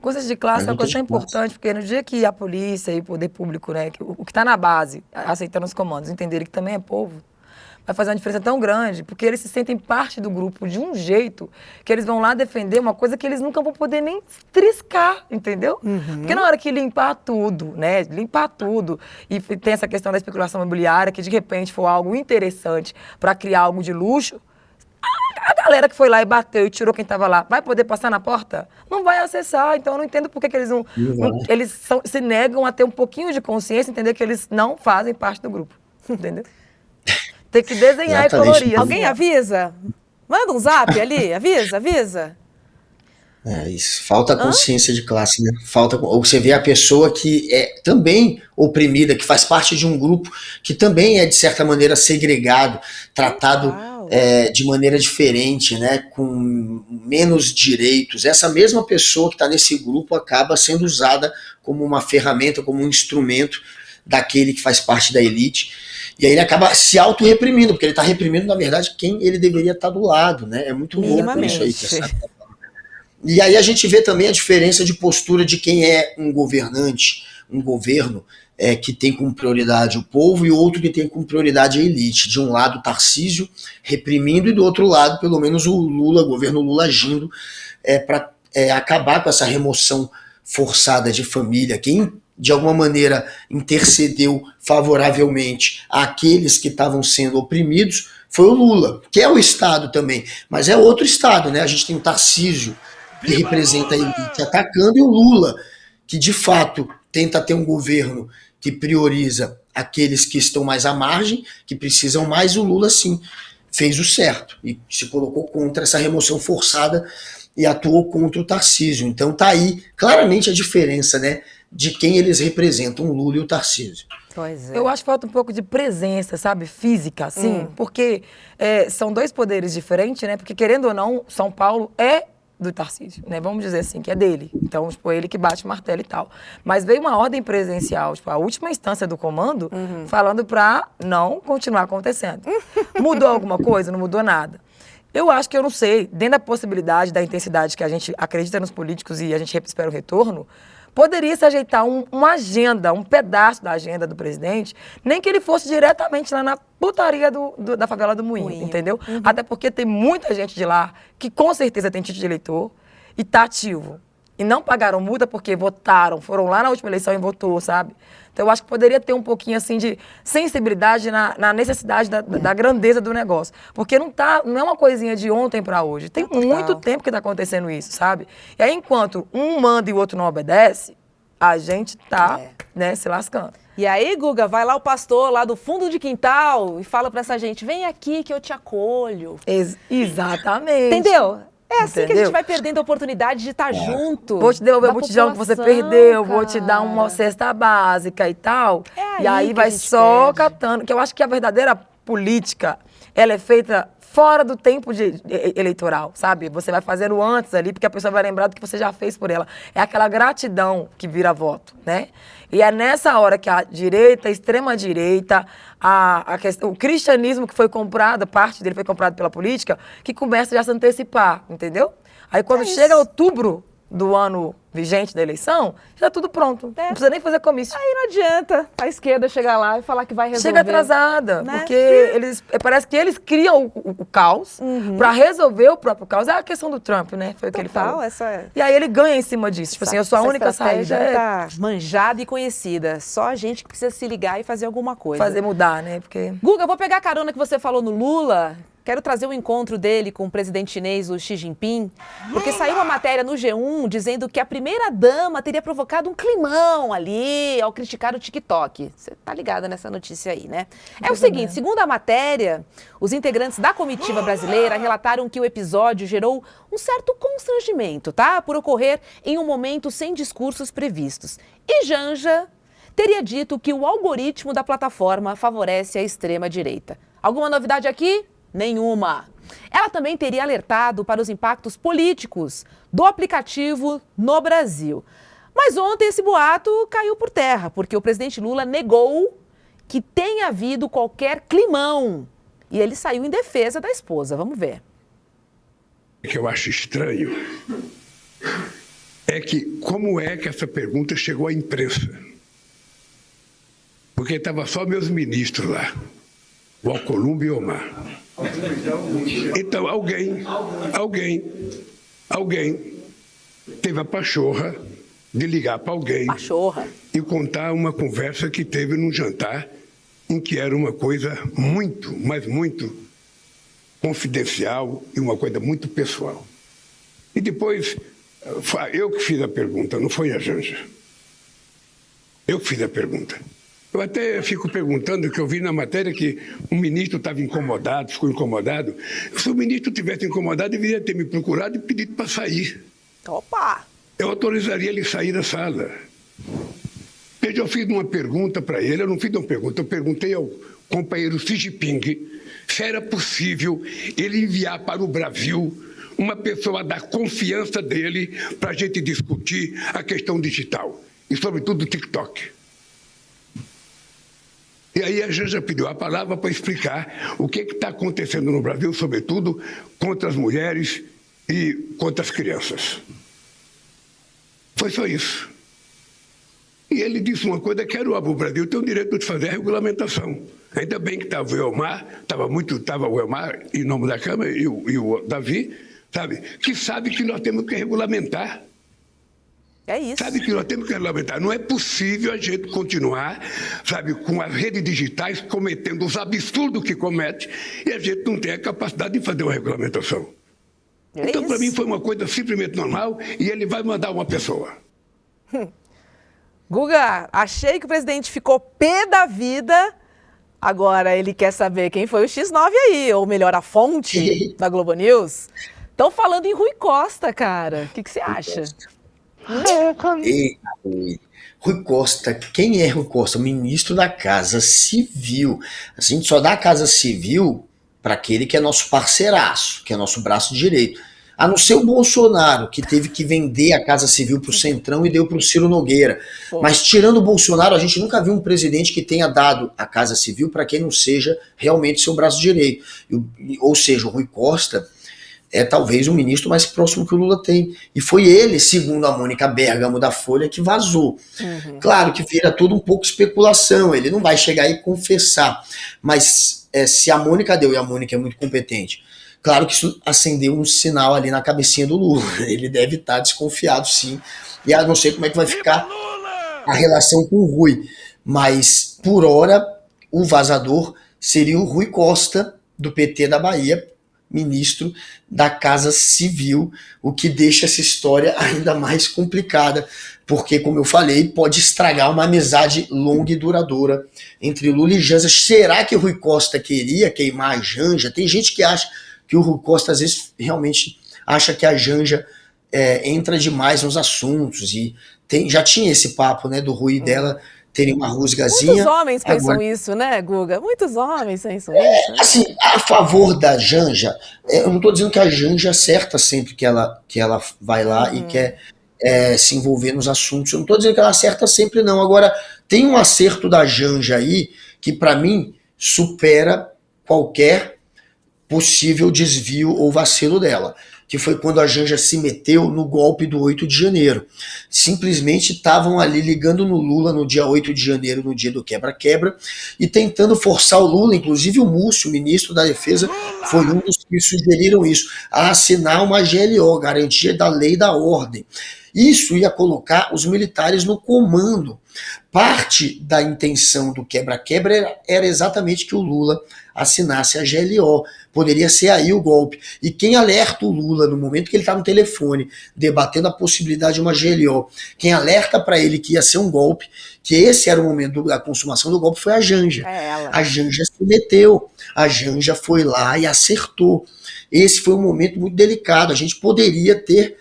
Coisas de classe é uma coisa tão importante, porque no dia que a polícia e o poder público, né, o que está na base, aceitando os comandos, entenderem que também é povo, vai fazer uma diferença tão grande, porque eles se sentem parte do grupo de um jeito que eles vão lá defender uma coisa que eles nunca vão poder nem triscar, entendeu? Porque na hora que limpar tudo, né, limpar tudo, e tem essa questão da especulação imobiliária, que de repente for algo interessante para criar algo de luxo, a galera que foi lá e bateu e tirou quem estava lá, vai poder passar na porta? Não vai acessar. Então eu não entendo por que eles não se negam a ter um pouquinho de consciência, entender que eles não fazem parte do grupo. Entendeu? Tem que desenhar e colorir. Alguém avisa? Manda um zap ali, avisa. Isso. Falta consciência de classe, né? Ou você vê a pessoa que é também oprimida, que faz parte de um grupo que também é, de certa maneira, segregado, tratado de maneira diferente, né? Com menos direitos. Essa mesma pessoa que está nesse grupo acaba sendo usada como uma ferramenta, como um instrumento daquele que faz parte da elite. E aí ele acaba se auto-reprimindo, porque ele está reprimindo, na verdade, quem ele deveria estar do lado, né? É muito louco isso aí. E aí a gente vê também a diferença de postura de quem é um governante, um governo que tem como prioridade o povo e outro que tem como prioridade a elite. De um lado, Tarcísio reprimindo e do outro lado, pelo menos o Lula, o governo Lula agindo para acabar com essa remoção forçada de família. Quem, de alguma maneira, intercedeu favoravelmente àqueles que estavam sendo oprimidos foi o Lula, que é o Estado também, mas é outro Estado, né? A gente tem o Tarcísio, que representa a elite, atacando, e o Lula, que de fato tenta ter um governo que prioriza aqueles que estão mais à margem, que precisam mais. O Lula, sim, fez o certo e se colocou contra essa remoção forçada e atuou contra o Tarcísio. Então tá aí claramente a diferença, né, de quem eles representam, o Lula e o Tarcísio. Pois é. Eu acho que falta um pouco de presença, sabe? Física, assim. Porque são dois poderes diferentes, né? Porque, querendo ou não, São Paulo é do Tarcísio, né? Vamos dizer assim, que é dele. Então, tipo, ele que bate o martelo e tal. Mas veio uma ordem presidencial, tipo, a última instância do comando, falando pra não continuar acontecendo. Mudou alguma coisa? Não mudou nada. Eu acho que, eu não sei, dentro da possibilidade, da intensidade que a gente acredita nos políticos e a gente espera o retorno, poderia se ajeitar uma agenda, um pedaço da agenda do presidente, nem que ele fosse diretamente lá na putaria da favela do Moinho, entendeu? Até porque tem muita gente de lá que com certeza tem título de eleitor e tá ativo. E não pagaram multa porque votaram, foram lá na última eleição e votou, sabe? Então eu acho que poderia ter um pouquinho assim de sensibilidade na necessidade da grandeza do negócio. Porque não é uma coisinha de ontem para hoje. Tem muito tempo que tá acontecendo isso, sabe? E aí enquanto um manda e o outro não obedece, a gente tá, né, se lascando. E aí, Guga, vai lá o pastor lá do fundo de quintal e fala pra essa gente, vem aqui que eu te acolho. Exatamente. Entendeu? É assim que a gente vai perdendo a oportunidade de estar junto. Vou te devolver o botijão que você perdeu, vou te dar uma cesta básica e tal. É e aí vai só catando. Que eu acho que a verdadeira política, ela é feita fora do tempo eleitoral, sabe? Você vai fazendo antes ali, porque a pessoa vai lembrar do que você já fez por ela. É aquela gratidão que vira voto, né? E é nessa hora que a direita, a extrema-direita, o cristianismo que foi comprado, parte dele foi comprado pela política, que começa já a se antecipar, entendeu? Aí quando chega outubro do ano vigente da eleição, já tá tudo pronto. Não precisa nem fazer comício. Aí não adianta a esquerda chegar lá e falar que vai resolver. Chega atrasada, né? porque parece que eles criam o caos para resolver o próprio caos. É a questão do Trump, né? Foi o que ele falou. E aí ele ganha em cima disso. Tipo assim, eu sou a única saída. Tá manjada e conhecida. Só a gente que precisa se ligar e fazer alguma coisa. Fazer mudar, né? Porque... Guga, eu vou pegar a carona que você falou no Lula. Quero trazer o encontro dele com o presidente chinês, o Xi Jinping, porque saiu uma matéria no G1 dizendo que a primeira-dama teria provocado um climão ali ao criticar o TikTok. Você tá ligada nessa notícia aí, né? É o seguinte, segundo a matéria, os integrantes da comitiva brasileira relataram que o episódio gerou um certo constrangimento, tá? Por ocorrer em um momento sem discursos previstos. E Janja teria dito que o algoritmo da plataforma favorece a extrema-direita. Alguma novidade aqui? Nenhuma. Ela também teria alertado para os impactos políticos do aplicativo no Brasil. Mas ontem esse boato caiu por terra, porque o presidente Lula negou que tenha havido qualquer climão. E ele saiu em defesa da esposa. Vamos ver. O que eu acho estranho é que como é que essa pergunta chegou à imprensa? Porque estava só meus ministros lá, o Alcolumbre e o Omar. Então alguém teve a pachorra de ligar para alguém e contar uma conversa que teve num jantar em que era uma coisa muito, mas muito confidencial e uma coisa muito pessoal. E depois, eu que fiz a pergunta, não foi a Janja. Eu que fiz a pergunta. Eu até fico perguntando, que eu vi na matéria que um ministro estava incomodado, ficou incomodado. Se o ministro tivesse incomodado, deveria ter me procurado e pedido para sair. Opa! Eu autorizaria ele a sair da sala. Veja, eu fiz uma pergunta para ele, eu não fiz uma pergunta, eu perguntei ao companheiro Xi Jinping se era possível ele enviar para o Brasil uma pessoa da confiança dele para a gente discutir a questão digital, e sobretudo o TikTok. E aí a Janja pediu a palavra para explicar o que está acontecendo no Brasil, sobretudo contra as mulheres e contra as crianças. Foi só isso. E ele disse uma coisa, que era o Brasil tem o direito de fazer a regulamentação. Ainda bem que estava o Elmar, estava o Elmar em nome da Câmara e o Davi, sabe, que sabe que nós temos que regulamentar. É isso. Sabe que nós temos que regulamentar. Não é possível a gente continuar, sabe, com as redes digitais cometendo os absurdos que comete e a gente não tem a capacidade de fazer uma regulamentação. Então, para mim, foi uma coisa simplesmente normal e ele vai mandar uma pessoa. Guga, achei que o presidente ficou pé da vida. Agora ele quer saber quem foi o X9 aí, ou melhor, a fonte da Globo News. Estão falando em Rui Costa, cara. O que você acha? Rui Costa, quem é Rui Costa? O ministro da Casa Civil. A gente só dá a Casa Civil para aquele que é nosso parceiraço, que é nosso braço direito. A não ser o Bolsonaro, que teve que vender a Casa Civil para o Centrão e deu para o Ciro Nogueira. Mas tirando o Bolsonaro, a gente nunca viu um presidente que tenha dado a Casa Civil para quem não seja realmente seu braço direito. Ou seja, o Rui Costa é talvez o ministro mais próximo que o Lula tem. E foi ele, segundo a Mônica Bergamo da Folha, que vazou. Claro que vira tudo um pouco especulação, ele não vai chegar e confessar. Mas se a Mônica deu, e a Mônica é muito competente, claro que isso acendeu um sinal ali na cabecinha do Lula. Ele deve estar desconfiado, sim. E eu não sei como é que vai ficar a relação com o Rui. Mas, por hora, o vazador seria o Rui Costa, do PT da Bahia, ministro da Casa Civil, o que deixa essa história ainda mais complicada, porque, como eu falei, pode estragar uma amizade longa e duradoura entre Lula e Janja. Será que o Rui Costa queria queimar a Janja? Tem gente que acha que o Rui Costa, às vezes, realmente acha que a Janja entra demais nos assuntos, e já tinha esse papo, né, do Rui e dela terem uma rusgazinha. Muitos homens pensam isso, né, Guga? Muitos homens pensam isso. Assim, a favor da Janja, eu não estou dizendo que a Janja acerta sempre que ela vai lá e quer se envolver nos assuntos. Eu não estou dizendo que ela acerta sempre, não. Agora, tem um acerto da Janja aí que, para mim, supera qualquer possível desvio ou vacilo dela, que foi quando a Janja se meteu no golpe do 8 de janeiro. Simplesmente estavam ali ligando no Lula no dia 8 de janeiro, no dia do quebra-quebra, e tentando forçar o Lula, inclusive o Múcio, o ministro da Defesa, foi um dos que sugeriram isso, a assinar uma GLO, Garantia da Lei e da Ordem. Isso ia colocar os militares no comando. Parte da intenção do quebra-quebra era exatamente que o Lula assinasse a GLO. Poderia ser aí o golpe. E quem alerta o Lula no momento que ele está no telefone, debatendo a possibilidade de uma GLO, quem alerta para ele que ia ser um golpe, que esse era o momento da consumação do golpe, foi a Janja. A Janja se meteu. A Janja foi lá e acertou. Esse foi um momento muito delicado. A gente poderia ter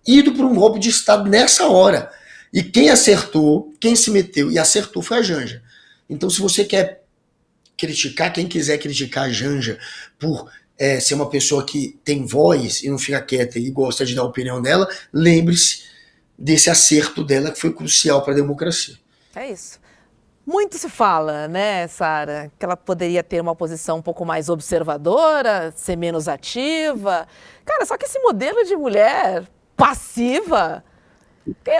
ido para um golpe de Estado nessa hora. E quem acertou, quem se meteu e acertou foi a Janja. Então, se você quer criticar, quem quiser criticar a Janja por ser uma pessoa que tem voz e não fica quieta e gosta de dar a opinião dela, lembre-se desse acerto dela que foi crucial para a democracia. É isso. Muito se fala, né, Sara, que ela poderia ter uma posição um pouco mais observadora, ser menos ativa. Cara, só que esse modelo de mulher passiva,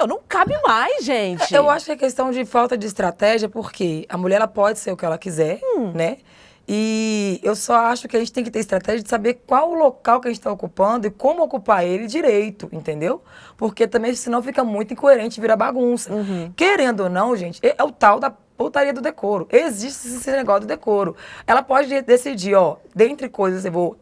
não cabe mais, gente. Eu acho que é questão de falta de estratégia, porque a mulher ela pode ser o que ela quiser, né? E eu só acho que a gente tem que ter estratégia de saber qual o local que a gente está ocupando e como ocupar ele direito, entendeu? Porque também senão fica muito incoerente e vira bagunça. Querendo ou não, gente, é o tal da putaria do decoro. Existe esse negócio do decoro. Ela pode decidir, dentre coisas, eu vou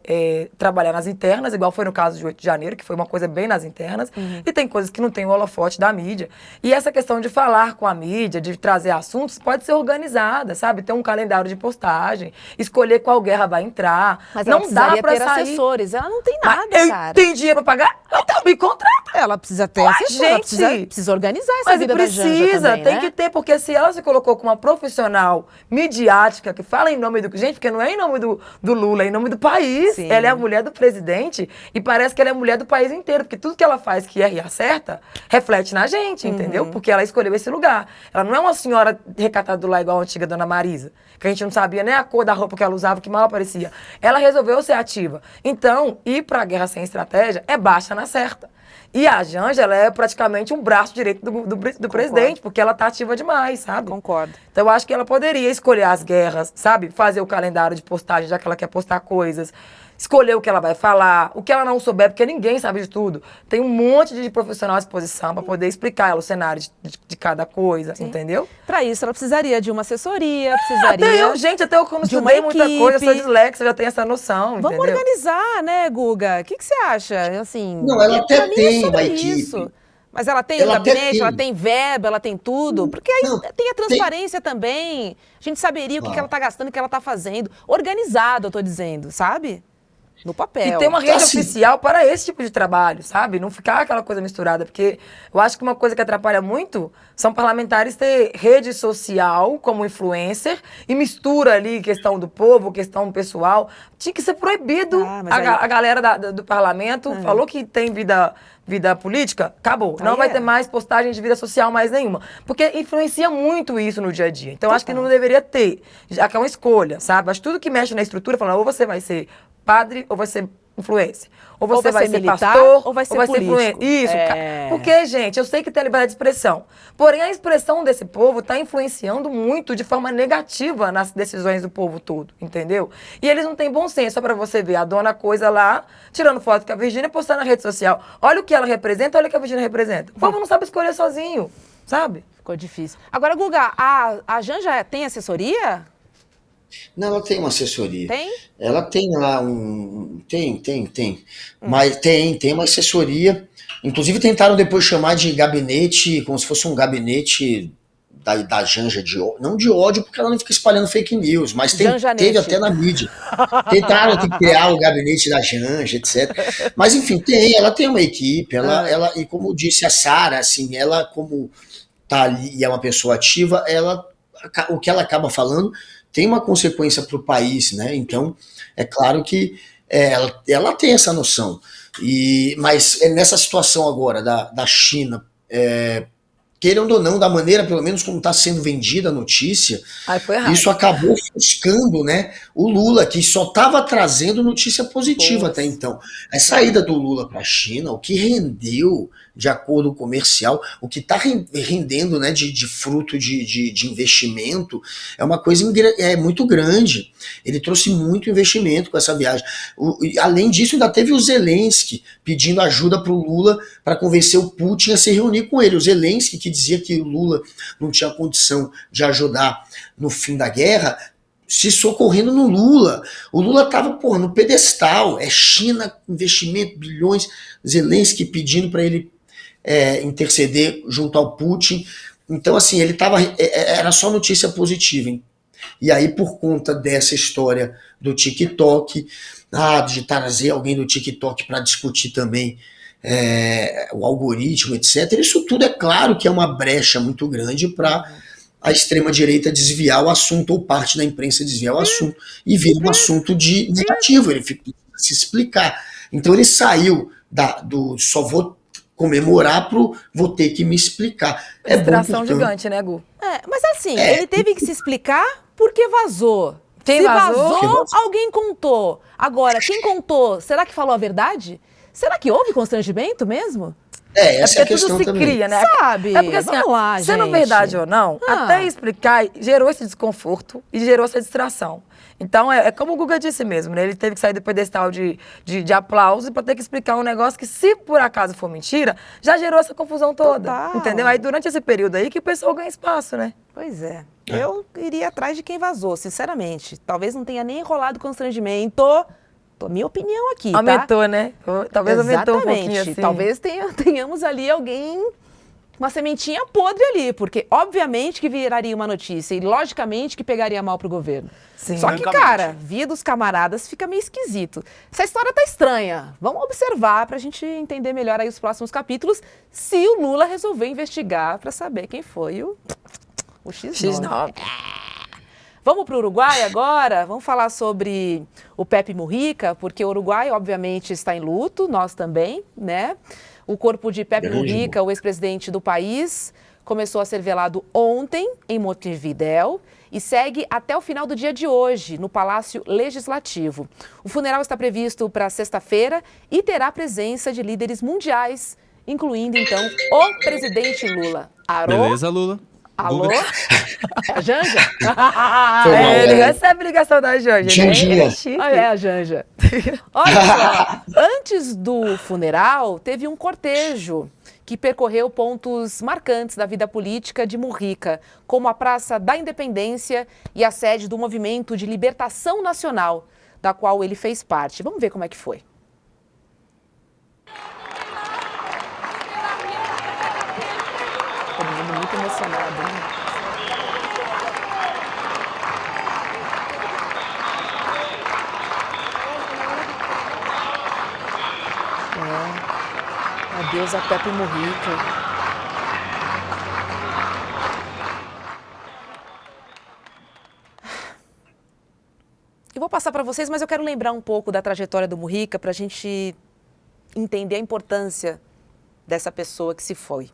trabalhar nas internas, igual foi no caso de 8 de janeiro, que foi uma coisa bem nas internas, e tem coisas que não tem o holofote da mídia. E essa questão de falar com a mídia, de trazer assuntos, pode ser organizada, sabe? Ter um calendário de postagem, escolher qual guerra vai entrar. Mas não dá pra ter sair. assessores. Ela não tem nada, cara. Tem dinheiro pra pagar? Então me contrata. Ela precisa ter assessor, ela precisa organizar essa vida da Janja também, tem né? que ter, porque se ela se colocou com uma profissional midiática que fala em nome do... Gente, porque não é em nome do Lula, é em nome do país. Sim. Ela é a mulher do presidente e parece que ela é a mulher do país inteiro, porque tudo que ela faz que erra e acerta, reflete na gente, entendeu? Porque ela escolheu esse lugar. Ela não é uma senhora recatada do lar igual a antiga Dona Marisa, que a gente não sabia nem a cor da roupa que ela usava, que mal aparecia. Ela resolveu ser ativa. Então, ir pra guerra sem estratégia é baixa na certa. E a Janja, ela é praticamente um braço direito do presidente, porque ela tá ativa demais, sabe? Concordo. Então eu acho que ela poderia escolher as guerras, sabe? Fazer o calendário de postagem, já que ela quer postar coisas. Escolher o que ela vai falar, o que ela não souber, porque ninguém sabe de tudo. Tem um monte de profissional à disposição para poder explicar ela o cenário de cada coisa, entendeu? Para isso, ela precisaria de uma assessoria, precisaria... Até eu quando estudei muita coisa, eu sou dislexa, já tenho essa noção, Vamos entendeu? organizar, né, Guga? O que você acha? Assim, não, ela até tem uma equipe. Isso. Mas ela tem o gabinete, ela tem verba, ela tem tudo. Porque aí tem a transparência também. A gente saberia o que ela está gastando, o que ela está fazendo. Organizado, eu estou dizendo, sabe? No papel. E tem uma rede Assim. oficial para esse tipo de trabalho, sabe? Não ficar aquela coisa misturada. Porque eu acho que uma coisa que atrapalha muito são parlamentares ter rede social como influencer e mistura ali questão do povo, questão pessoal. Tinha que ser proibido. Mas aí- A galera do parlamento falou que tem vida política, acabou. Não vai ter mais postagem de vida social mais nenhuma. Porque influencia muito isso no dia a dia. Então, acho que não deveria ter. Já que é uma escolha, sabe? Acho que tudo que mexe na estrutura, falando, ou você vai ser padre ou vai ser influência. Ou você vai ser militar, pastor ou vai ser político. influência. Isso. Porque, gente, eu sei que tem liberdade de expressão. Porém, a expressão desse povo está influenciando muito de forma negativa nas decisões do povo todo, entendeu? E eles não têm bom senso, só para você ver. A dona coisa lá, tirando foto com a Virgínia, postando na rede social. Olha o que ela representa, olha o que a Virgínia representa. O povo não sabe escolher sozinho, sabe? Ficou difícil. Agora, Guga, a Janja tem assessoria? Não, ela tem uma assessoria. Tem? Ela tem lá um. Tem. Mas tem uma assessoria. Inclusive tentaram depois chamar de gabinete, como se fosse um gabinete da Janja de ódio. Não de ódio, porque ela não fica espalhando fake news, mas teve até na mídia. Tentaram criar o gabinete da Janja, etc. Mas enfim, ela tem uma equipe, ela, e como disse a Sara, assim, ela como tá ali e é uma pessoa ativa, o que ela acaba falando tem uma consequência para o país, né? Então, é claro que ela tem essa noção. Mas nessa situação agora da China, querendo ou não, da maneira, pelo menos, como está sendo vendida a notícia, isso acabou ofuscando, né, o Lula, que só estava trazendo notícia positiva até então. A saída do Lula para a China, o que rendeu de acordo comercial, o que está rendendo, né, de fruto de investimento, é uma coisa muito grande. Ele trouxe muito investimento com essa viagem. Além disso, ainda teve o Zelensky pedindo ajuda para o Lula para convencer o Putin a se reunir com ele. O Zelensky, que dizia que o Lula não tinha condição de ajudar no fim da guerra, se socorrendo no Lula. O Lula estava, no pedestal. É China, investimento, bilhões. Zelensky pedindo para ele interceder junto ao Putin. Então, assim, ele estava. Era só notícia positiva, hein? E aí, por conta dessa história do TikTok, de trazer alguém do TikTok para discutir também o algoritmo, etc., isso tudo é claro que é uma brecha muito grande para a extrema-direita desviar o assunto, ou parte da imprensa desviar o assunto, e vira um assunto de negativo, ele fica se explicar. Então ele saiu do só vou comemorar pro vou ter que me explicar. Distração gigante, né, Gu? Mas assim, ele teve que se explicar porque vazou. Quem se vazou? Alguém contou. Agora, quem contou, será que falou a verdade? Será que houve constrangimento mesmo? Essa é a porque questão tudo se também. cria, né? Sabe? É porque assim, Vamos lá, sendo gente. verdade ou não, até explicar, gerou esse desconforto e gerou essa distração. Então, é como o Guga disse mesmo, né? Ele teve que sair depois desse tal de aplauso para ter que explicar um negócio que, se por acaso for mentira, já gerou essa confusão toda. Total. Entendeu? Aí, durante esse período aí, que o pessoal ganha espaço, né? Pois é. Eu iria atrás de quem vazou, sinceramente. Talvez não tenha nem rolado constrangimento. Minha opinião aqui, Aumentou, né? Talvez aumentou um pouquinho assim. Talvez tenhamos ali alguém, uma sementinha podre ali, porque obviamente que viraria uma notícia e logicamente que pegaria mal pro governo. Sim. Só que, cara, via dos camaradas fica meio esquisito. Essa história tá estranha. Vamos observar pra gente entender melhor aí os próximos capítulos, se o Lula resolver investigar pra saber quem foi o X9. Vamos para o Uruguai agora? Vamos falar sobre o Pepe Mujica, porque o Uruguai, obviamente, está em luto, nós também, né? O corpo de Pepe Mujica, o ex-presidente do país, começou a ser velado ontem em Montevidéu e segue até o final do dia de hoje, no Palácio Legislativo. O funeral está previsto para sexta-feira e terá a presença de líderes mundiais, incluindo, então, o presidente Lula. Beleza, Lula? Alô? É a Janja? Ele recebe ligação da Janja. Janjinha. É a Janja. Olha só, antes do funeral, teve um cortejo que percorreu pontos marcantes da vida política de Mujica, como a Praça da Independência e a sede do Movimento de Libertação Nacional, da qual ele fez parte. Vamos ver como é que foi. Todo mundo muito emocionado, né? Adeus a Pepe Mujica. Eu vou passar para vocês, mas eu quero lembrar um pouco da trajetória do Mujica para a gente entender a importância dessa pessoa que se foi.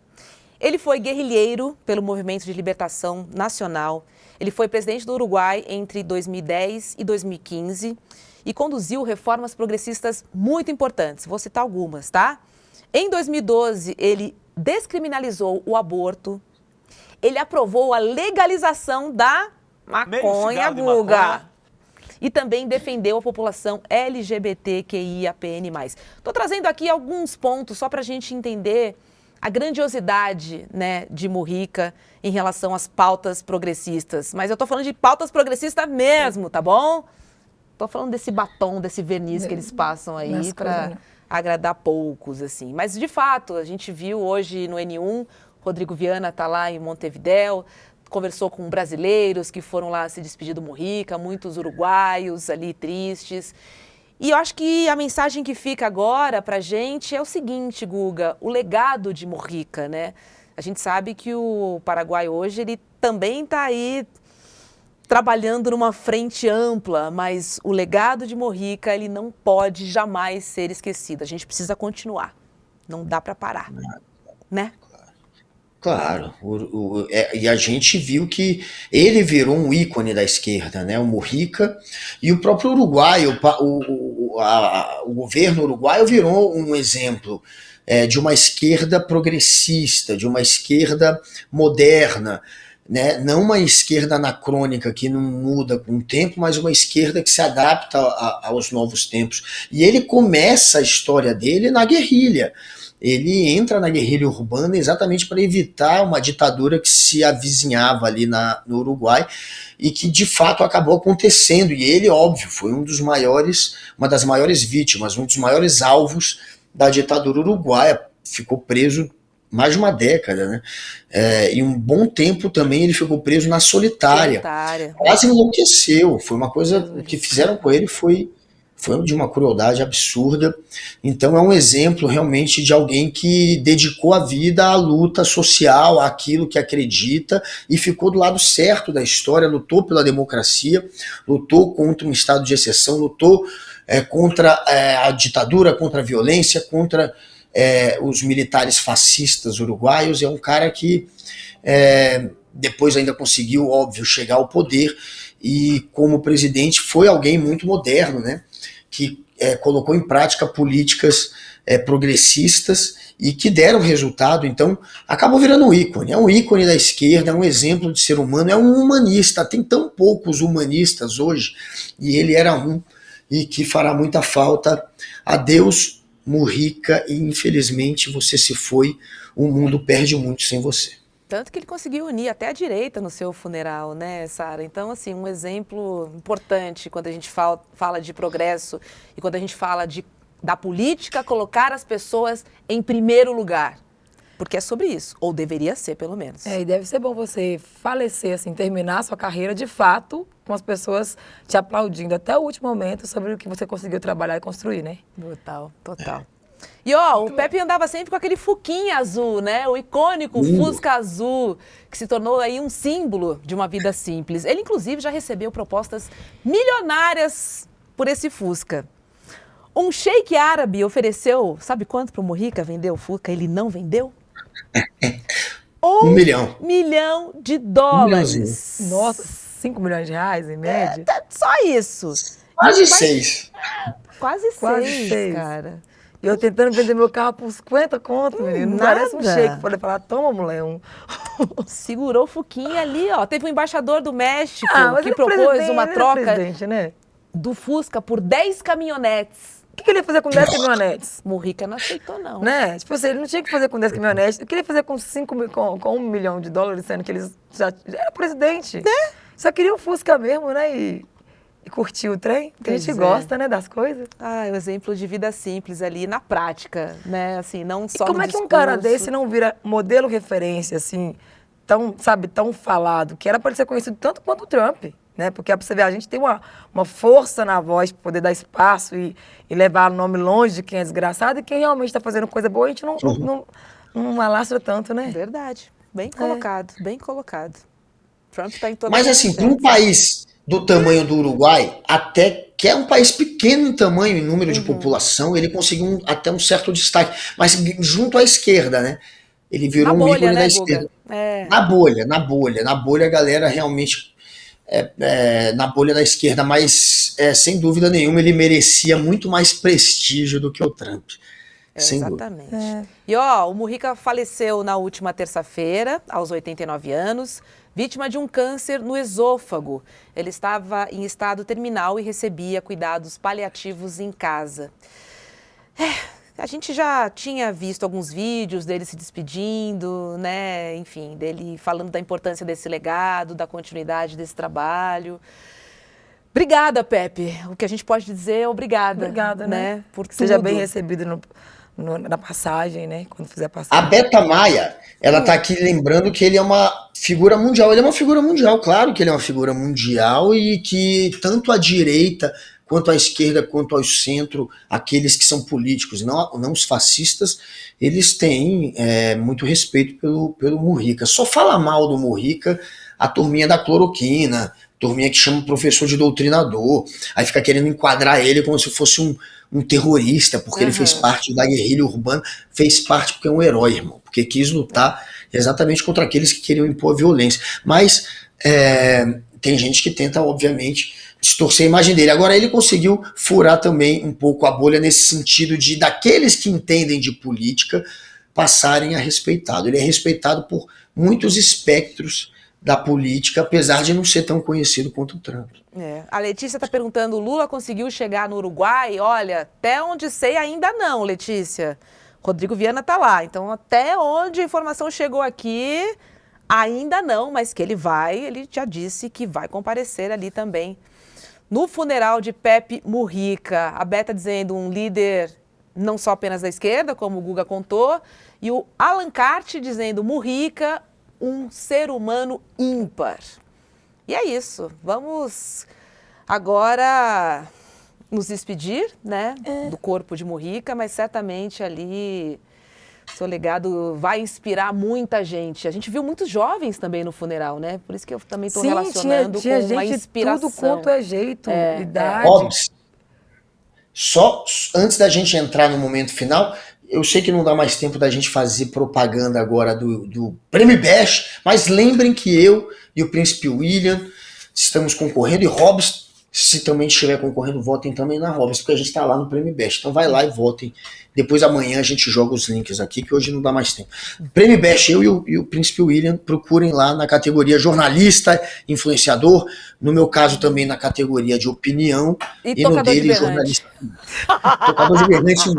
Ele foi guerrilheiro pelo Movimento de Libertação Nacional. Ele foi presidente do Uruguai entre 2010 e 2015 e conduziu reformas progressistas muito importantes. Vou citar algumas, tá? Em 2012, ele descriminalizou o aborto. Ele aprovou a legalização da maconha, Guga. E também defendeu a população LGBTQIAPN+. Estou trazendo aqui alguns pontos só para a gente entender a grandiosidade, né, de Mujica em relação às pautas progressistas. Mas eu estou falando de pautas progressistas mesmo, tá bom? Estou falando desse batom, desse verniz que eles passam aí para agradar poucos, assim. Mas, de fato, a gente viu hoje no N1, Rodrigo Viana está lá em Montevidéu, conversou com brasileiros que foram lá se despedir do Mujica, muitos uruguaios ali tristes. E eu acho que a mensagem que fica agora pra gente é o seguinte, Guga, o legado de Mujica, né? A gente sabe que o Paraguai hoje, ele também está aí trabalhando numa frente ampla, mas o legado de Mujica, ele não pode jamais ser esquecido. A gente precisa continuar, não dá para parar, né? Claro, e a gente viu que ele virou um ícone da esquerda, né? O Mujica e o próprio Uruguai, o governo uruguaio virou um exemplo de uma esquerda progressista, de uma esquerda moderna, né? Não uma esquerda anacrônica que não muda com o tempo, mas uma esquerda que se adapta aos novos tempos. E ele começa a história dele na guerrilha. Ele entra na guerrilha urbana exatamente para evitar uma ditadura que se avizinhava ali no Uruguai e que de fato acabou acontecendo. E ele, óbvio, foi uma das maiores vítimas, um dos maiores alvos da ditadura uruguaia. Ficou preso mais de uma década, né? E um bom tempo também ele ficou preso na solitária. Quase enlouqueceu. Foi uma coisa que fizeram com ele, foi de uma crueldade absurda. Então é um exemplo realmente de alguém que dedicou a vida à luta social, àquilo que acredita e ficou do lado certo da história, lutou pela democracia, lutou contra um estado de exceção, lutou contra a ditadura, contra a violência, contra os militares fascistas uruguaios. É um cara que depois ainda conseguiu, óbvio, chegar ao poder e como presidente foi alguém muito moderno, né? Que colocou em prática políticas progressistas e que deram resultado. Então acabou virando um ícone, é um ícone da esquerda, é um exemplo de ser humano, é um humanista. Tem tão poucos humanistas hoje e ele era um, e que fará muita falta. Adeus, Mujica, e infelizmente você se foi, o mundo perde muito sem você. Tanto que ele conseguiu unir até a direita no seu funeral, né, Sara? Então, assim, um exemplo importante quando a gente fala de progresso e quando a gente fala da política colocar as pessoas em primeiro lugar. Porque é sobre isso, ou deveria ser, pelo menos. E deve ser bom você falecer, assim, terminar a sua carreira de fato, com as pessoas te aplaudindo até o último momento sobre o que você conseguiu trabalhar e construir, né? Total, total. E ó, o Pepe andava sempre com aquele Fusquinha azul, né? O icônico Fusca azul, que se tornou aí um símbolo de uma vida simples. Ele, inclusive, já recebeu propostas milionárias por esse Fusca. Um sheik árabe ofereceu, sabe quanto para o Mujica vender o Fusca? Ele não vendeu? $1 milhão. $1 milhão de dólares. Nossa, 5 milhões de reais em média? Só isso. Quase 6. Quase 6, cara. E eu tentando vender meu carro por 50 conto, menino. Não parece um shake. Falei pra ela, toma, mulher, Segurou o Fuquinha ali, ó. Teve um embaixador do México que propôs uma troca né? do Fusca por 10 caminhonetes. O que ele ia fazer com 10 caminhonetes? Mujica não aceitou, não. Né? Tipo assim, ele não tinha que fazer com 10 caminhonetes. Ele queria fazer com $1 milhão, sendo que eles já era presidente. Né? Só queria o Fusca mesmo, né? E curtir o trem, que a gente gosta, né, das coisas. O exemplo de vida simples ali, na prática, né, assim, não só e como é que um cara desse não vira modelo referência, assim, tão falado, que era para ele ser conhecido tanto quanto o Trump? né? Porque pra você ver, a gente tem uma força na voz para poder dar espaço e levar o nome longe de quem é desgraçado, e quem realmente está fazendo coisa boa, a gente não alastra tanto, né? Verdade. Bem colocado, bem colocado. Trump tá em todas Mas as assim, para chances. um país do tamanho do Uruguai, até que é um país pequeno em tamanho, em número de população, ele conseguiu até um certo destaque. Mas junto à esquerda, né? Ele virou Na um bolha, ícone né, da Guga? esquerda. É. Na bolha a galera realmente na bolha da esquerda, mas sem dúvida nenhuma ele merecia muito mais prestígio do que o Trump. Sem dúvida. Exatamente. E ó, o Mujica faleceu na última terça-feira, aos 89 anos, vítima de um câncer no esôfago. Ele estava em estado terminal e recebia cuidados paliativos em casa. A gente já tinha visto alguns vídeos dele se despedindo, né? Enfim, dele falando da importância desse legado, da continuidade desse trabalho. Obrigada, Pepe. O que a gente pode dizer é obrigada. Obrigada, né? Por Seja tudo. bem recebido na passagem, né? Quando fizer a A passagem. Beta Maia, ela tá aqui lembrando que ele é uma figura mundial. Ele é uma figura mundial, claro que ele é uma figura mundial, e que tanto a direita, quanto a esquerda, quanto ao centro, aqueles que são políticos, não os fascistas, eles têm muito respeito pelo Mujica. Só fala mal do Mujica a turminha da cloroquina, turminha que chama o professor de doutrinador, aí fica querendo enquadrar ele como se fosse um terrorista, porque ele fez parte da guerrilha urbana, fez parte porque é um herói, irmão, porque quis lutar exatamente contra aqueles que queriam impor violência. Mas tem gente que tenta, obviamente, distorcer a imagem dele. Agora, ele conseguiu furar também um pouco a bolha nesse sentido de daqueles que entendem de política passarem a respeitá-lo. Ele é respeitado por muitos espectros da política, apesar de não ser tão conhecido quanto o Trump. A Letícia está perguntando, Lula conseguiu chegar no Uruguai? Olha, até onde sei ainda não, Letícia. Rodrigo Viana está lá, então até onde a informação chegou aqui, ainda não, mas que ele já disse que vai comparecer ali também no funeral de Pepe Mujica. A Beta dizendo um líder não só apenas da esquerda, como o Guga contou, e o Alan Carte dizendo Mujica, um ser humano ímpar. E é isso. Vamos agora nos despedir, né, do corpo de Mujica, mas certamente ali seu legado vai inspirar muita gente. A gente viu muitos jovens também no funeral, né? Por isso que eu também estou relacionando tinha com uma gente inspiração. tudo quanto é jeito, idade. Hobbs, só antes da gente entrar no momento final, eu sei que não dá mais tempo da gente fazer propaganda agora do Prêmio Best, mas lembrem que eu e o Príncipe William estamos concorrendo, e Hobbs, se também estiver concorrendo, votem também na Hobbs, porque a gente está lá no Prêmio Best. Então vai lá e votem. Depois amanhã a gente joga os links aqui, que hoje não dá mais tempo. Prêmio Best, eu e o Príncipe William, procurem lá na categoria jornalista, influenciador, no meu caso também na categoria de opinião, e no dele jornalista. Tocador de berrante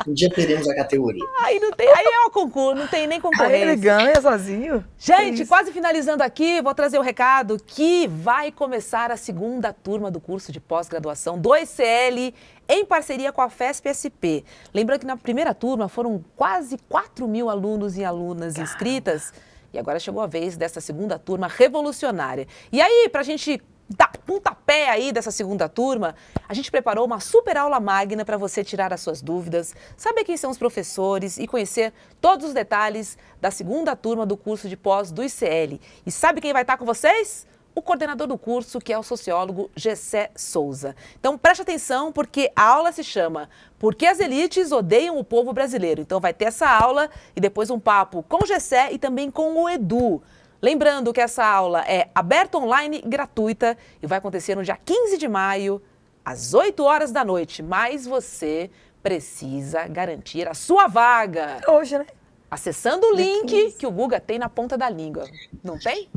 um dia teremos a categoria. Aí é o concurso, não tem nem concorrência. Aí ele ganha sozinho. Gente, quase finalizando aqui, vou trazer o recado que vai começar a segunda turma do curso de pós-graduação do ICL em parceria com a FESP-SP. Lembrando que na primeira turma foram quase 4.000 alunos e alunas inscritas, e agora chegou a vez dessa segunda turma revolucionária. E aí, pra gente dar pontapé aí dessa segunda turma, a gente preparou uma super aula magna para você tirar as suas dúvidas, saber quem são os professores e conhecer todos os detalhes da segunda turma do curso de pós do ICL. E sabe quem vai estar com vocês? O coordenador do curso, que é o sociólogo Gessé Souza. Então preste atenção, porque a aula se chama Por que as elites odeiam o povo brasileiro? Então vai ter essa aula e depois um papo com o Gessé e também com o Edu. Lembrando que essa aula é aberta online, gratuita, e vai acontecer no dia 15 de maio, às 8 horas da noite. Mas você precisa garantir a sua vaga. Hoje, né? Acessando o link que o Guga tem na ponta da língua. Não tem?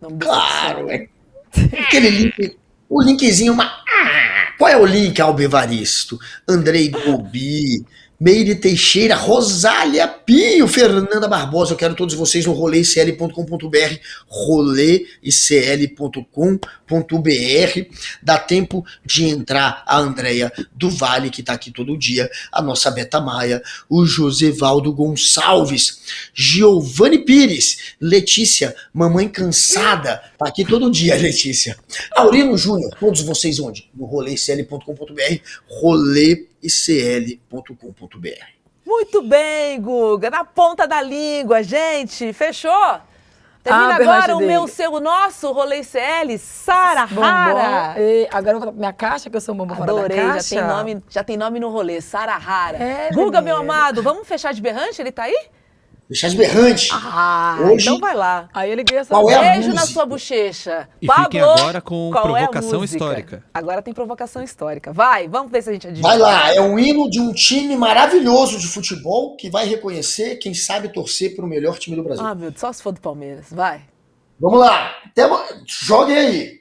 Não, claro, aquele link, o linkzinho, qual é o link, Albevaristo? Andrei Gobi, Meire Teixeira, Rosália Pinho, Fernanda Barbosa. Eu quero todos vocês no roleicl.com.br, roleicl.com.br. Dá tempo de entrar a Andréia do Vale, que tá aqui todo dia, a nossa Beta Maia, o Josevaldo Gonçalves, Giovanni Pires, Letícia, mamãe cansada, tá aqui todo dia, Letícia. Aurino Júnior, todos vocês onde? No roleicl.com.br, roleicl.com.br. Muito bem, Guga. Na ponta da língua, gente. Fechou? Termina agora o meu, seu, o nosso Rolê CL, Sara Hara. Agora eu vou falar pra minha caixa, que eu sou um bombom fora da caixa. Já tem nome no rolê, Sara Hara. menina. Guga, meu amado, vamos fechar de berrante? Ele tá aí? Deixar de berrante. Hoje, então vai lá. Aí ele ganha essa Qual é a beijo música? na sua bochecha. E Pablo, fiquem agora com qual provocação é a música? histórica. Agora tem provocação histórica. Vai, vamos ver se a gente adivinha. Vai lá, é um hino de um time maravilhoso de futebol que vai reconhecer quem sabe torcer pro melhor time do Brasil. Ah, meu Deus, só se for do Palmeiras. Vai. Vamos lá, joguem aí.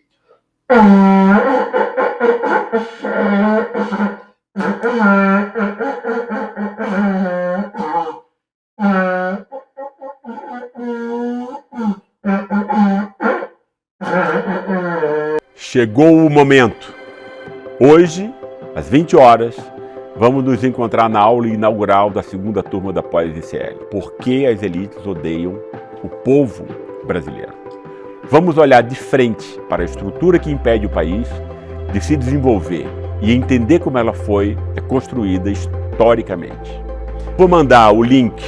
Chegou o momento. Hoje, às 20 horas, vamos nos encontrar na aula inaugural da segunda turma da Pós-ICL. Por que as elites odeiam o povo brasileiro? Vamos olhar de frente para a estrutura que impede o país de se desenvolver e entender como ela foi construída historicamente. Vou mandar o link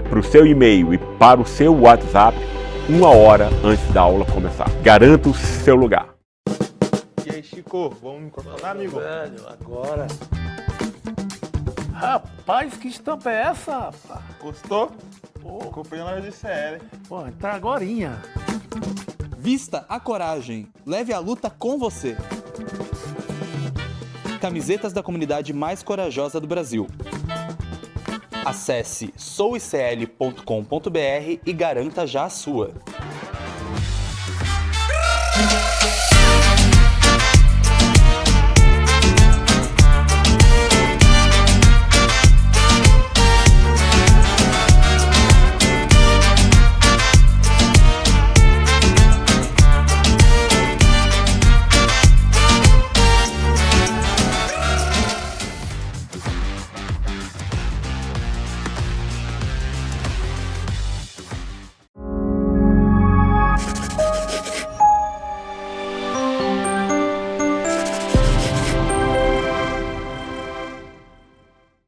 para o seu e-mail e para o seu WhatsApp 1 hora antes da aula começar. Garanta o seu lugar. E aí, Chico, vamos me encontrar, amigo? Velho, agora. Rapaz, que estampa é essa, rapaz? Gostou? Pô, comprei na de CL. Pô, entrar agorinha. Vista a coragem. Leve a luta com você. Camisetas da comunidade mais corajosa do Brasil. Acesse souicl.com.br e garanta já a sua.